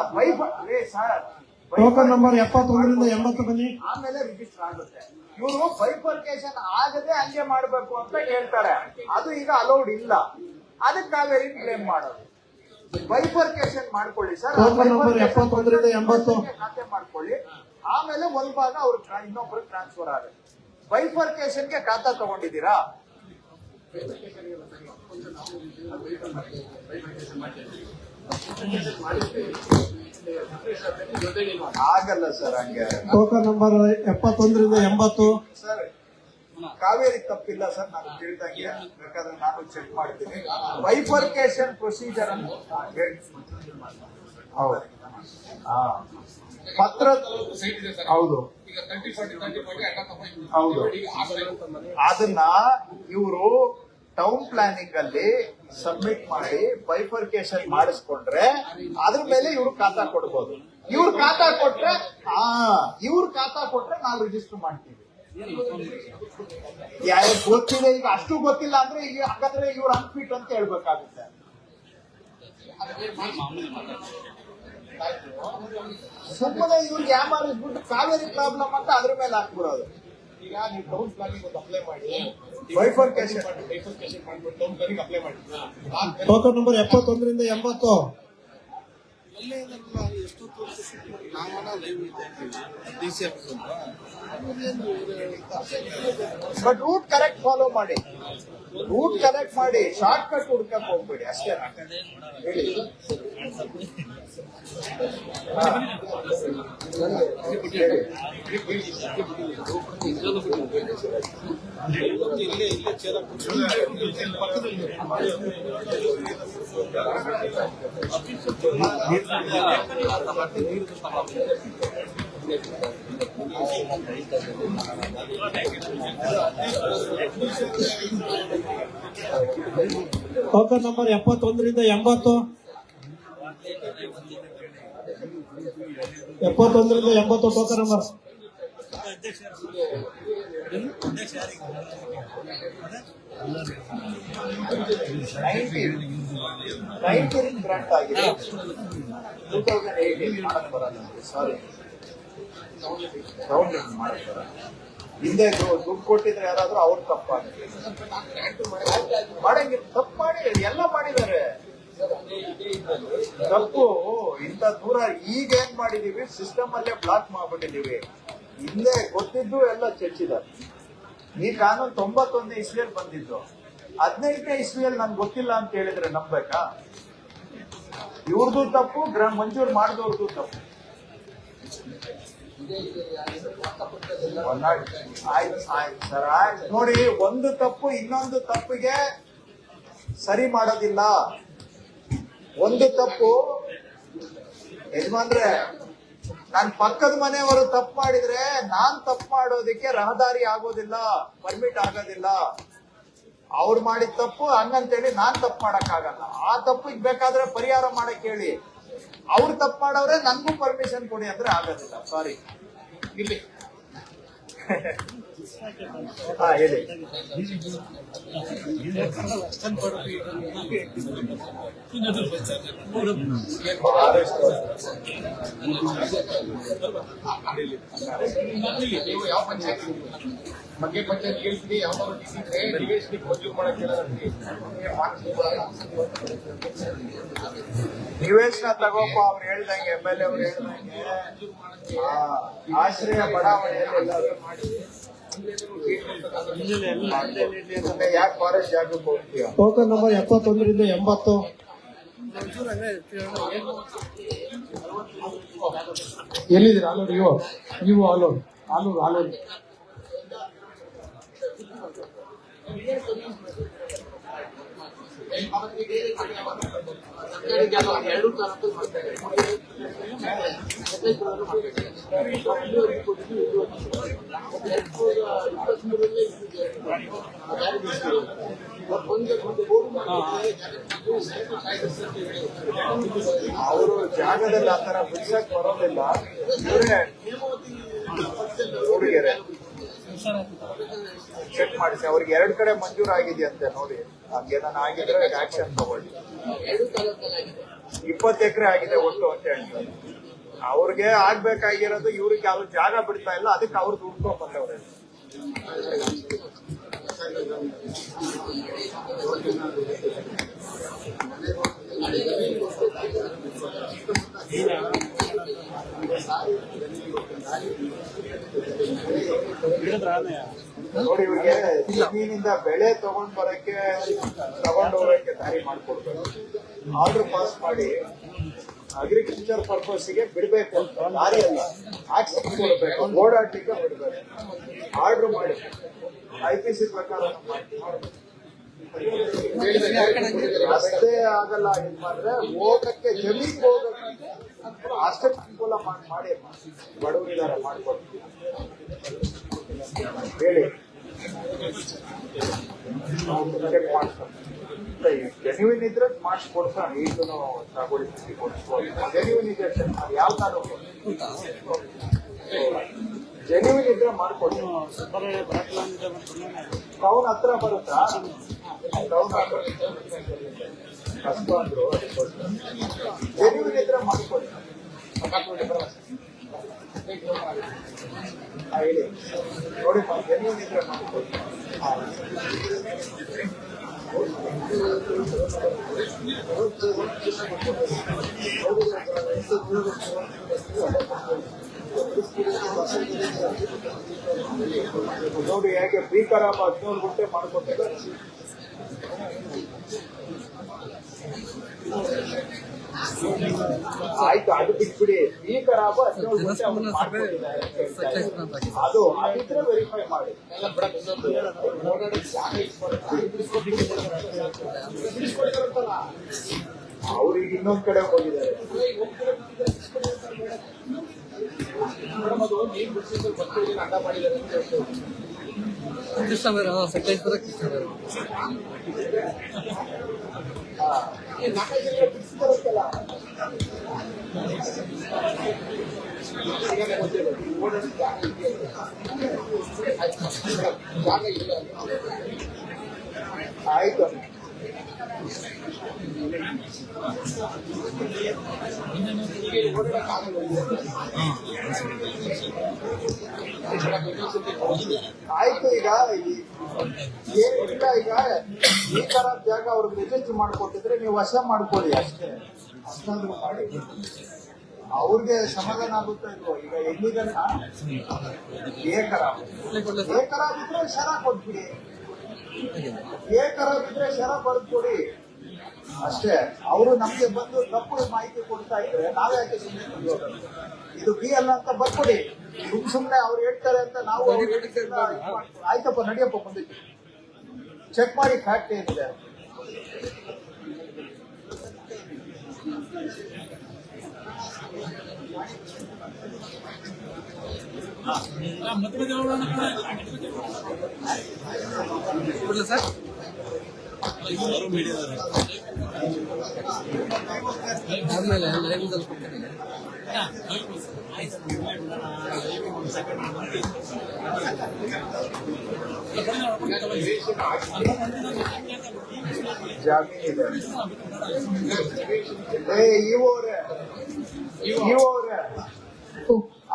ಸರ್, ಟೋಕನ್ ನಂಬರ್ 71 ರಿಂದ 80 ಬನ್ನಿ. ಆಮೇಲೆ ರಿಜಿಸ್ಟರ್ ಆಗುತ್ತೆ. ಇವರು ಬೈಫರ್ಕೇಶನ್ ಆಗದೆ ಹಂಗೆ ಮಾಡ್ಬೇಕು ಅಂತ ಹೇಳ್ತಾರೆ. ಅದು ಈಗ ಅಲೌಡ್ ಇಲ್ಲ. ಅದಕ್ಕೆ ಕಾವೇರಿ ಬ್ಲೇಮ್ ಮಾಡೋದು. ಬೈಫರ್ಕೇಶನ್ ಮಾಡ್ಕೊಳ್ಳಿ ಸರ್. ಟೋಕನ್ ನಂಬರ್ 71 ರಿಂದ 80 ಖಾತೆ ಮಾಡ್ಕೊಳ್ಳಿ, ಆಮೇಲೆ ಒಂದ್ ಭಾಗ ಅವ್ರು ಇನ್ನೊಬ್ರಿಗೆ ಟ್ರಾನ್ಸ್ಫರ್ ಆಗುತ್ತೆ. ಬೈಫರ್ಕೇಶನ್ಗೆ ಖಾತಾ ತಗೊಂಡಿದ್ದೀರಾ? ಆಗಲ್ಲ ಸರ್ ಹಂಗೆ. ಟೋಕನ್ ನಂಬರ್ 71 ರಿಂದ 80 ಸರ್, ಕಾವೇರಿ ತಪ್ಪಿಲ್ಲ ಸರ್. ನಾನು ತಿಳಿದಂಗೆ ಬೇಕಾದ್ರೆ ನಾನು ಚೆಕ್ ಮಾಡ್ತೀನಿ. ಬೈಫರ್ಕೇಶನ್ ಪ್ರೊಸೀಜರ್ ಅನ್ನು ಹೌದು, ಪತ್ರ ಹೌದು ಹೌದು, ಅದನ್ನ ಇವರು ಟೌನ್ ಪ್ಲಾನಿಂಗ್ ಅಲ್ಲಿ ಸಬ್ಮಿಟ್ ಮಾಡಿ ಬೈಫರ್ಕೇಶನ್ ಮಾಡಿಸ್ಕೊಂಡ್ರೆ ಅದ್ರ ಮೇಲೆ ಇವ್ರು ಖಾತಾ ಕೊಡ್ಬೋದು. ಇವ್ರು ಖಾತಾ ಕೊಟ್ರೆ ನಾವು ರಿಜಿಸ್ಟರ್ ಮಾಡ್ತೀವಿ. ಗೊತ್ತಿದೆ, ಈಗ ಅಷ್ಟು ಗೊತ್ತಿಲ್ಲ ಅಂದ್ರೆ ಈಗ ಹಾಗಾದ್ರೆ ಇವ್ರು ಅನ್ಫಿಟ್ ಅಂತ ಹೇಳ್ಬೇಕಾಗುತ್ತೆ. ಸುಮ್ಮನೆ ಇವ್ರಿಗೆ ಯಾಮಾರಿಸ್ಬಿಟ್ಟು ಕಾವೇರಿ ಪ್ರಾಬ್ಲಮ್ ಅಂತ ಅದ್ರ ಮೇಲೆ ಹಾಕ್ಬಿಡೋದು. ಈಗ ನೀವು ಟೌನ್ ಪ್ಲಾನಿಂಗ್ ಒಂದು ಅಪ್ಲೈ ಮಾಡಿ, ಬೈಫರ್ಕೇಶನ್ ಮಾಡ್ಬಿಟ್ಟು ಟೌನ್ ಪ್ಲಾನಿಂಗ್ ಅಪ್ಲೈ ಮಾಡಿ. ಟೋಕನ್ ನಂಬರ್ 71 ರಿಂದ 80 ಬಟ್ ರೂಟ್ ಕರೆಕ್ಟ್ ಫಾಲೋ ಮಾಡಿ. ಶಾರ್ಟ್ ಕಟ್ ಹುಡ್ಕಕ್ ಹೋಗ್ಬೇಡಿ ಅಷ್ಟೇ. ಹೇಳಿ ಟೋಕನ್ ನಂಬರ್ 71 ರಿಂದ 80 71 ರಿಂದ 80 ಟೋಕನ್ ನಂಬರ್. ಗ್ರಾಂಟ್ ಆಗಿದೆ. 2018 ಮಾಡಕ್ ಬರಲ್ಲ. ಸಾರಿ, ಮಾಡಕ್ ಬರಲ್ಲ. ಹಿಂದೆ ದುಡ್ಡು ಕೊಟ್ಟಿದ್ರೆ ಯಾರಾದ್ರೂ ಅವ್ರು ತಪ್ಪಾಗುತ್ತೆ. ಮಾಡಂಗಿಲ್ಲ, ತಪ್ಪು ಮಾಡಿ ಎಲ್ಲ ಮಾಡಿದ್ದಾರೆ. ತಪ್ಪು ಇಂಥ ದೂರ ಈಗ ಏನ್ ಮಾಡಿದೀವಿ, ಸಿಸ್ಟಮ್ ಅಲ್ಲೇ ಬ್ಲಾಕ್ ಮಾಡ್ಬಿಟ್ಟಿದೀವಿ. ಹಿಂದೆ ಗೊತ್ತಿದ್ದು ಎಲ್ಲ ಚರ್ಚಿದ್ದಾರೆ. ಈ ಕಾನೂನು 91ನೇ ಇಸ್ವಿಯಲ್ಲಿ ಬಂದಿದ್ದು. 18ನೇ ಇಸ್ವಿಯಲ್ಲಿ ನನ್ಗೆ ಗೊತ್ತಿಲ್ಲ ಅಂತ ಹೇಳಿದ್ರೆ ನಂಬೇಕಾ? ಇವ್ರದ್ದು ತಪ್ಪು, ಮಂಜೂರು ಮಾಡಿದವ್ರದ್ದು ತಪ್ಪು. ಆಯ್ತು ಸರ್, ಆಯ್ತು ನೋಡಿ. ಒಂದು ತಪ್ಪು ಇನ್ನೊಂದು ತಪ್ಪಿಗೆ ಸರಿ ಮಾಡೋದಿಲ್ಲ. ಒಂದು ತಪ್ಪು ಯಜಮಾನ್ರೆ, ನಾನ್ ಪಕ್ಕದ ಮನೆಯವರು ತಪ್ಪು ಮಾಡಿದ್ರೆ ನಾನ್ ತಪ್ಪು ಮಾಡೋದಕ್ಕೆ ರಹದಾರಿ ಆಗೋದಿಲ್ಲ, ಪರ್ಮಿಟ್ ಆಗೋದಿಲ್ಲ. ಅವ್ರು ಮಾಡಿದ ತಪ್ಪು ಹಂಗಂತೇಳಿ ನಾನ್ ತಪ್ಪು ಮಾಡಕ್ ಆಗಲ್ಲ. ಆ ತಪ್ಪಿಗೆ ಬೇಕಾದ್ರೆ ಪರಿಹಾರ ಮಾಡಕ್ ಹೇಳಿ. ಅವ್ರು ತಪ್ಪು ಮಾಡವ್ರೆ ನನ್ಗೂ ಪರ್ಮಿಷನ್ ಕೊಡಿ ಅಂದ್ರೆ ಆಗೋದಿಲ್ಲ. ಸಾರಿ, ಇಲ್ಲಿ ಹಾ ಹೇಳಿ. ನೀವು ಯಾವ ಪಂಚಾಯತ್ ಬಗ್ಗೆ ಪಂಚಾಯತ್ ಕೇಳ್ತೀವಿ, ಯಾವ್ದಾದ್ರು ಡಿವಿಷನ್ ಮಂಜೂರು ಮಾಡಕ್ಕೆ ನಿವೇಶನ ತಗೋಪ್ಪ ಅವ್ರು ಹೇಳ್ದಂಗೆ, MLA ಅವ್ರು ಹೇಳ್ದಂಗೆ ಆಶ್ರಯ ಬಡಾವಣೆಯಲ್ಲಿ ಎಲ್ಲಾದ್ರೂ ಮಾಡಿ ಯಾಕೆ ಫಾರೆಸ್ಟ್ ಜಾಗಕ್ಕೆ ಹೋಗ್ತೀಯ? ಟೋಕನ್ ನಂಬರ್ 71ರಿಂದ 80. ಎಲ್ಲಿದ್ದೀರಾ? ಆಲೂರು ನೀವು ಆಲೂರು. ಅವರು ಜಾಗದಲ್ಲಿ ಆತರ ಬಿಡ್ಸಕ್ ಬರೋದಿಲ್ಲ. ಇವರೇ ಹುಡುಗಿಯರೇ ಚೆಕ್ ಮಾಡಿಸಿ, ಅವ್ರಿಗೆ 2 ಕಡೆ ಮಂಜೂರು ಆಗಿದೆಯಂತೆ ನೋಡಿ. ಹಂಗೇನಾನ ಆಗಿದ್ರೆ ಆಕ್ಷನ್ ತಗೊಳ್ಳಿ. 20 ಎಕರೆ ಆಗಿದೆ ಒಟ್ಟು ಅಂತ ಹೇಳ್ತಾರೆ. ಅವ್ರಿಗೆ ಆಗ್ಬೇಕಾಗಿರೋದು ಇವ್ರಿಗೆ ಅವ್ರ ಜಾಗ ಬಿಡ್ತಾ ಇಲ್ಲ, ಅದಕ್ಕೆ ಅವ್ರು ದುಡ್ಕೊಂಡ್ ಬಂದವ್ರೆ. ನೋಡಿ, ಇವ್ರಿಗೆ ಜಮೀನಿಂದ ಬೆಳೆ ತಗೊಂಡ್ ಹೋಗಕ್ಕೆ ದಾರಿ ಮಾಡ್ಕೊಡ್ಬೇಕು. ಆರ್ಡರ್ ಪಾಸ್ ಮಾಡಿ ಅಗ್ರಿಕಲ್ಚರ್ ಪರ್ಪಸ್ಗೆ ಬಿಡ್ಬೇಕು. ದಾರಿ ಅಲ್ಲ, ಆಕ್ಸೆಸ್ ಕೊಡ್ಬೇಕು, ಓಡಾಡ್ಲಿಕ್ಕೆ ಬಿಡ್ಬೇಕು. ಆರ್ಡರ್ ಮಾಡಿ IPC ಪ್ರಕಾರ ಅಷ್ಟೇ ಆಗಲ್ಲ. ಇದು ಮಾಡಿದ್ರೆ ಹೋಗಕ್ಕೆ, ಜಮೀನ್ ಹೋಗಕ್ಕೆ ಅಷ್ಟೇ ಅನುಕೂಲ ಮಾಡಿ ಬಡವರಿದ್ದಾರೆ ಮಾಡ್ಕೊಡ್ತೀವಿ ಹೇಳಿ. ಚೆಕ್ ಮಾಡ್ತಾರೆ, ಜೆನ್ಯೂನ್ ಇದ್ರೆ ಮಾಡಿಸ್ಕೊಡ್ತಾನೆ. ಈಗಲೂ ತಗೊಳ್ಳಿ ಕೊಡಿಸ್ಬೋದು. ಜೆನ್ಯೂನ್ ಇದೆ ಚೆಕ್ ಮಾಡಿ. ಯಾವ ತಾಲೂಕು ಜೆನ್ಯೂನ್ ಇದ್ರೆ ಮಾಡ್ಕೊಡ್ತೀವಿ. ಟೌನ್ ಹತ್ರ ಬರುತ್ತಾ? ಟೌನ್ ಹತ್ರ ಕಷ್ಟ ಅಂದ್ರು. ಜೆನ್ಯೂನ್ ಇದ್ರೆ ಮಾಡ್ಕೊಡಿ. ಹೇಳಿ ನೋಡಿ, ಜೆನ್ಯೂನ್ ಇದ್ರೆ ಮಾಡ್ಕೊಡಿ. ನೋಡಿ ಹೇಗೆ ಭೀಕರಾಬ್ 14 ಗುಂಟೆ ಮಾಡ್ಕೊಟ್ಟಿದ್ದಾರೆ. ಆಯ್ತು, ಅದು ಬಿಟ್ಬಿಡಿ. ಭೀಕರಾಬ್ 14 ಗುಂಟೆ ಅದು ಅದಿದ್ರೆ ವೆರಿಫೈ ಮಾಡಿ. ಅವ್ರಿಗೆ ಇನ್ನೊಂದ್ ಕಡೆ ಹೋಗಿದ್ದಾರೆ. ಅಡ್ಡ ಮಾಡಿದ್ದಾರೆ. ಆಯ್ತು, ಆಯ್ತು. ಈಗ ಏನಿಲ್ಲ, ಈಗ ಈ ತರ ಜಾಗ ಅವ್ರಿಗೆ ರಿಜಿಸ್ಟರ್ ಮಾಡ್ಕೊಟ್ಟಿದ್ರೆ ನೀವು ವಶ ಮಾಡ್ಕೊಳ್ಳಿ ಅಷ್ಟೇ. ಅಷ್ಟಾದ್ರೂ ಮಾಡಿ ಅವ್ರಿಗೆ ಸಮಾಧಾನ ಆಗುತ್ತಾ ಇಲ್ವೋ? ಈಗ ಎಲ್ಲಿಗನ್ನ ಏಕರಾಬ್ ಇದ್ರೆ ಶರ ಕೊಟ್ಬಿಡಿ. ಏಕರಾಬ್ ಇದ್ರೆ ಶರ ಬರ್ಕೊಡಿ ಅಷ್ಟೇ. ಅವರು ನಮ್ಗೆ ಬಂದು ತಪ್ಪು ಮಾಹಿತಿ ಕೊಡ್ತಾ ಇದ್ರೆ ನಾವೇ ಯಾಕೆ ಸುಮ್ಮನೆ ಇದು ಬಿ ಅಲ್ಲ ಅಂತ ಬರ್ಕೊಡಿ. ಸುಮ್ಮನೆ ಅವ್ರು ಹೇಳ್ತಾರೆ ಅಂತ ನಾವು ಆಯ್ತಪ್ಪ ನಡಿಯಪ್ಪ ಮುಂದಕ್ಕೆ ಚೆಕ್ ಮಾಡಿ ಫ್ಯಾಕ್ಟ್ ಏನಿದೆ. ಸರ್ ಆದ್ಮೇಲೆ ಜಾಮೀನಿದೆ.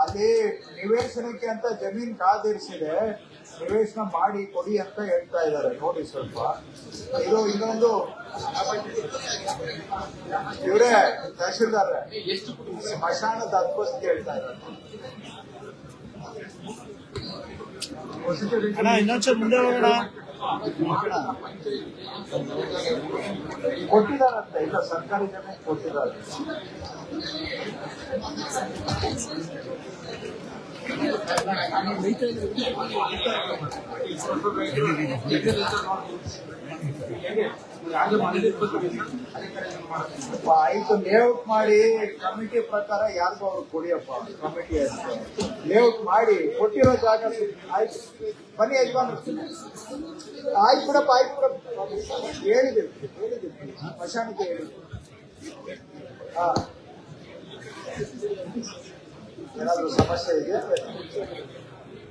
ಅಲ್ಲಿ ನಿವೇಶನಕ್ಕೆ ಅಂತ ಜಮೀನ್ ಕಾದಿರಿಸಿದೆ, ನಿವೇಶನ ಮಾಡಿ ಕೊಡಿ ಅಂತ ಹೇಳ್ತಾ ಇದ್ದಾರೆ. ನೋಡಿ ಸ್ವಲ್ಪ ಇದು ಇನ್ನೊಂದು ಇವರೇ ತಹಶೀಲ್ದಾರ್ ಸ್ಮಶಾನದ ಅದ್ಭುತ ಹೇಳ್ತಾ ಇದ್ದಾರೆ. ಅಣ್ಣ ಇನ್ನೊಂದ್ಸಲ ಮುಂದೆ ಹೋಗೋಣ. ಕೊಟ್ಟಿದಾರಂತೆ, ಇಲ್ಲ ಸರ್ಕಾರಿ ಜಮೀನು ಕೊಟ್ಟಿದ್ದಾರೆ. ಆಯ್ತು, ಲೇಔಟ್ ಮಾಡಿ ಕಮಿಟಿ ಪ್ರಕಾರ ಯಾರಿಗೂ ಅವ್ರು ಕೊಡಿಯಪ್ಪ. ಕಮಿಟಿ ಲೇಔಟ್ ಮಾಡಿ ಕೊಟ್ಟಿರೋ ಜಾಗ ಆಯ್ತು, ಬನ್ನಿ ಯಜಮಾನ್ರು. ಆಯ್ತು ಬಿಡಪ್ಪ, ಆಯ್ತು ಬಿಡಪ್ಪ, ಹೇಳಿದ್ದೀವಿ ಸ್ಮಶಾನಕ್ಕೆ ಹೇಳಿದ್ವಿ. ಹಾ, ಏನಾದ್ರು ಸಮಸ್ಯೆ ಇದೆಯಾ?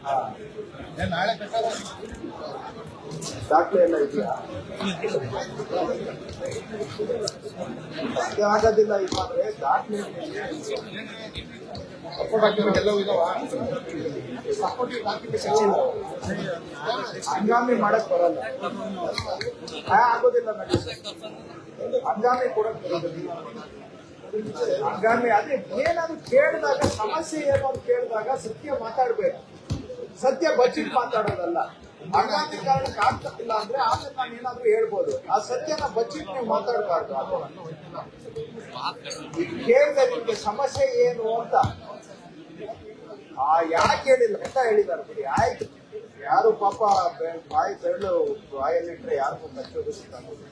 ಹಾ, ನಾಳೆ ದಾಖಲೆ ಎಲ್ಲ ಇದೆಯಾ? ಆಗೋದಿಲ್ಲ ಇಲ್ಲಾಂದ್ರೆ ದಾಖಲೆ ಹಂಗಾಮಿ ಮಾಡಕ್ ಬರಲ್ಲ. ಆಗೋದಿಲ್ಲ ನನಗೆ, ಹಂಗಾಮಿ ಕೊಡಕ್ ಬರೋದಿಲ್ಲ. ಹಂಗಾಮಿ ಅದೇ ಏನಾದ್ರು ಕೇಳಿದಾಗ, ಸಮಸ್ಯೆ ಏನಾದ್ರು ಕೇಳಿದಾಗ ಸತ್ಯ ಮಾತಾಡ್ಬೇಕು. ಸತ್ಯ ಬಚ್ಚಿಟ್ಟು ಮಾತಾಡೋದಲ್ಲ. ಹಂಗಾಮಿ ಕಾರಣಕ್ಕೆ ಆಗ್ತಿಲ್ಲ ಅಂದ್ರೆ ಆಮೇಲೆ ನಾನು ಏನಾದ್ರು ಹೇಳ್ಬೋದು. ಆ ಸತ್ಯನ ಬಚ್ಚಿಟ್ಟು ನೀವು ಮಾತಾಡಬಾರ್ದು. ಕೇಳಿದೆ ನಿಮ್ಗೆ ಸಮಸ್ಯೆ ಏನು ಅಂತ, ಯಾಕೆ ಹೇಳಿಲ್ಲ ಅಂತ ಹೇಳಿದಾರೆ ಬಿಡಿ. ಆಯ್ತು, ಯಾರು ಪಾಪ ಬಾಯಿ ಬೆರಳು ಬಾಯಲ್ಲಿಟ್ರೆ ಯಾರಿಗೂ ಕಚ್ಚೋದು ಸಿಕ್ಕಾಗೋದು.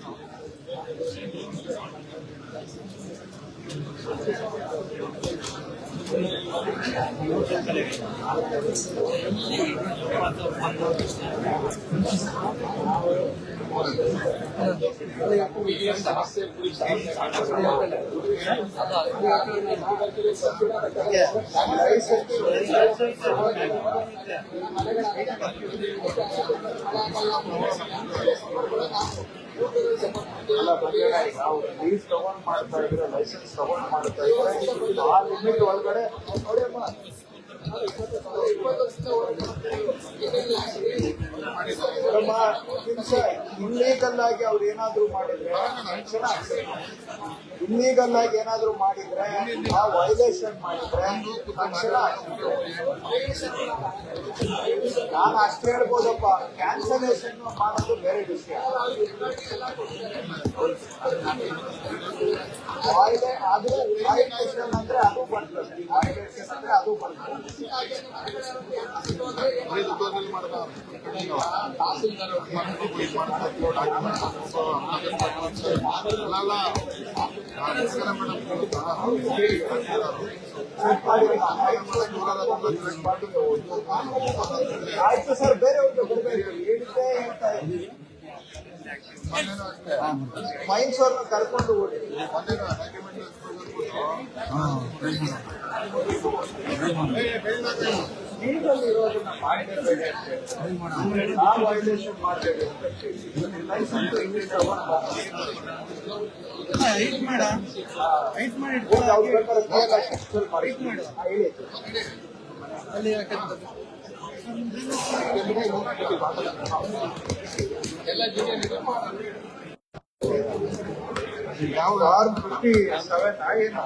ಲೀಸ್ ತಗೊಂಡ್ ಮಾಡ್ತಾ ಇದ್ರೆ, ಲೈಸೆನ್ಸ್ ತಗೊಂಡ್ ಮಾಡ್ತಾ ಇದ್ರೆ, ಆ ಲಿಮಿಟ್ ಒಳಗಡೆ ಇಲ್ಲೀಗಲ್ ಆಗಿ ಅವ್ರು ಏನಾದ್ರು ಮಾಡಿದ್ರೆ, ಇಲ್ಲೀಗಲ್ ಆಗಿ ಏನಾದ್ರು ಮಾಡಿದ್ರೆ, ಆ ವೈಲೇಷನ್ ಮಾಡಿದ್ರೆ ತಕ್ಷಣ ನಾನು ಅಷ್ಟು ಹೇಳ್ಬೋದಪ್ಪ. ಕ್ಯಾನ್ಸಲೇಷನ್ ಮಾಡೋದು ಬೇರೆ ವಿಷಯ. ಅದು ವೈಲೇಷನ್ ಅಂದ್ರೆ ಅದು ಬರ್ತದೆ. ವೈಲೇಷನ್ ಅಂದ್ರೆ ಅದು ಬರ್ತದೆ. ಆಯ್ತು ಸರ್, ಬೇರೆ ಹೇಳಿದ್ದೆ ಹೇಳ್ತಾ ಇದ್ದೀನಿ. ಮೈನ್ಸ್ ಅವ್ರನ್ನ ಕರ್ಕೊಂಡು ಹೋಗಿ ನೀರಲ್ಲಿ ಇರೋದನ್ನ ಮಾಡಲೇಬೇಡಿ. ಆ ವೈಲೇಷನ್ ಮಾಡಬೇಡಿ. ಲೈಸೆನ್ಸ್ ಇಂಗ್ಲಿಷ್ ತಗೊಂಡು ಯಾವ 57 ಏನು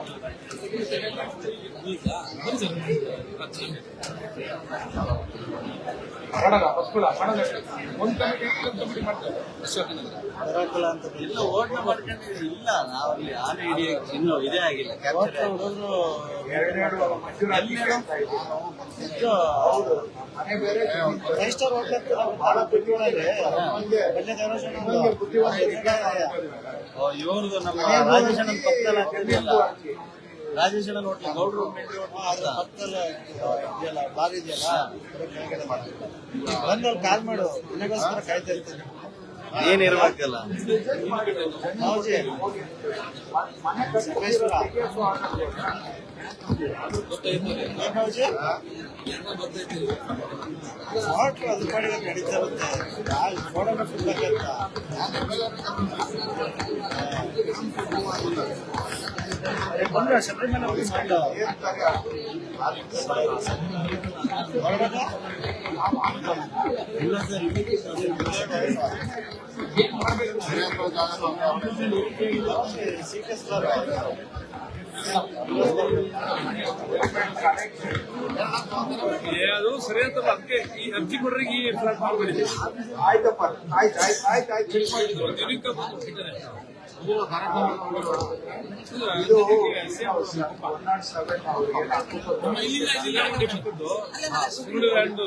ಬರಕಲ್ಲ ಅಂತ ಇಲ್ಲ, ಓಟ್ನ ಮಾಡ್ಕೊಂಡಿದ್ದೀವಿ. ಇಲ್ಲ, ನಾವಲ್ಲಿ ಆನೆ ಹಿಡಿಯಕ್ಕೆ ಇನ್ನೂ ಇದೇ ಆಗಿಲ್ಲ. ಹೊಡೆದ್ರು ಫೈವ್ ಸ್ಟಾರ್ ಹೋಟ್ಲ್ ಬಹಳ ಬುದ್ಧಿವಾದ್ರೆ ಇವ್ರದ್ದು ನಮ್ಮ ರಾಜೇಶಣ್ಣನ ಪಕ್ಕದಲ್ಲಿ ಹಾಕಿದ್ಯಲ್ಲ, ರಾಜೇಶಣ್ಣನ ಹೋಟ್ಲ್ ಗೌಡ್ರು ಮೆಂಟ್ರಿ ಹೋಟ್ಲ್ ಅದ್ರ ಪಕ್ಕದಲ್ಲಿ ಇದೆಯಲ್ಲ, ಬಾರ್ ಇದೆಯಲ್ಲ, ಕೆಳಗಡೆ ಬಂದಲ್ಲಿ ಕಾಲ್ ಮಾಡು, ನಿನಗೋಸ್ಕರ ಕಾಯ್ತಾ ಇರ್ತೀನಿ. ಏನಿರ್ಬೇಕಲ್ಲ ಅದ್ರ ಪಾಡಿಗೆ ನಡೀತಾ ಇರುತ್ತೆ. ಫೋಟೋನ ಫುಲ್ಲಾಗತ್ತ ಬಂದ್ರೆ ಶಬರಿಮಲೆ ಹೋಗಿ ಮಾಡೋ ಇಲ್ಲ ಸರ್. ಅದು ಸರಿ ಅಂತಲ್ಲ, ಅದಕ್ಕೆ ಈ ಅರ್ಜಿ ಕೊಡ್ರಿಗೆ ಈ ಪ್ಲಾಟ್ಫಾರ್ಮ್ ಮಾಡಿದೆ. ಆಯ್ತಪ್ಪ, ಆಯ್ತು ಚೆಕ್ ಮಾಡಿ. ಇದು 107 ಇಲ್ಲಿಂದ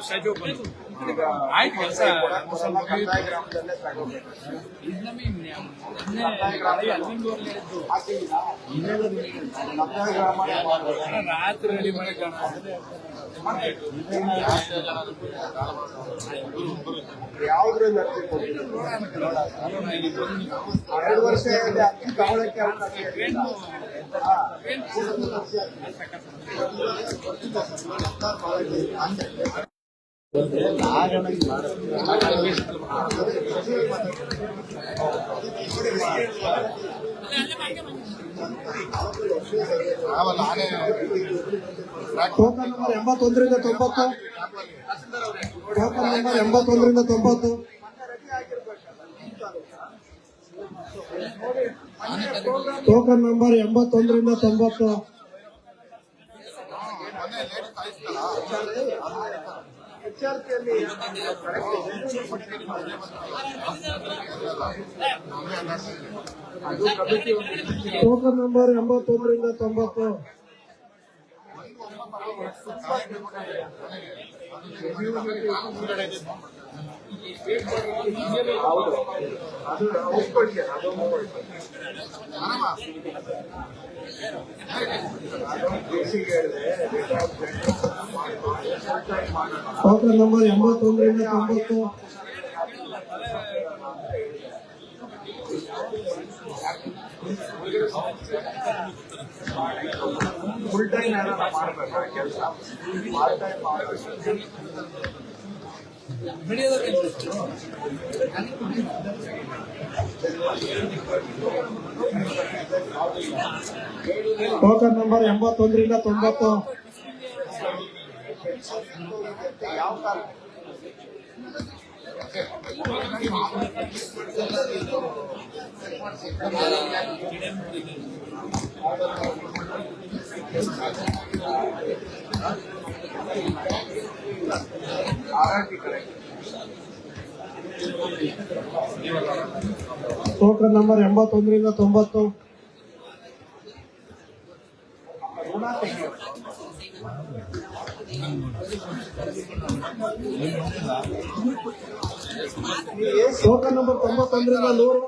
ಸ್ಟ್ಯಾಚ್ಯೂ ಬಂತು. ಆಯ್ತು ಕೆಲಸ ಕಂದಾಯ ಗ್ರಾಮದಲ್ಲೇ ತಗೋಬೇಕು. ಕಂದಾಯ ಗ್ರಾಮ ರಾತ್ರಿ ರೆಡಿ ಮಾಡಿ ಕಾಣ. ಯಾವ್ದ್ರಲ್ಲಿ ಅರ್ಜಿ ಕೊಟ್ಟಿದ್ರು? 2 ವರ್ಷ ಅಕ್ಕಿ ತಗೊಳಕ್ಕೆ ಅವಕಾಶ ಇಲ್ಲ. ಟೋಕನ್ ನಂಬರ್ 81ರಿಂದ 90. ಟೋಕನ್ ನಂಬರ್ 81ರಿಂದ 90. ಟೋಕನ್ ನಂಬರ್ 81ರಿಂದ 90. ಟೋಕನ್ ನಂಬರ್ 81ರಿಂದ 90. ಅದು ಒಪ್ಕೊಳ್ತೀಯ, ಅದು ಬೇಸಿಗೆ ಹೇಳಿದೆ. ಟೋಕನ್ ನಂಬರ್ 81ರಿಂದ 90. ಫುಲ್ ಟೈಮ್ ಏನಾರ ಮಾಡ್ಬೇಕು ಕೆಲಸ, ಪಾರ್ಟ್ ಟೈಮ್ ಮಾಡಬೇಕು. ಟೋಕನ್ ನಂಬರ್ 81ರಿಂದ 90. ಯಾವ ಕಾಲ? ಟೋಕನ್ ನಂಬರ್ 81ರಿಂದ 90. ಟೋಕನ್ ನಂಬರ್ 91ರಿಂದ 100.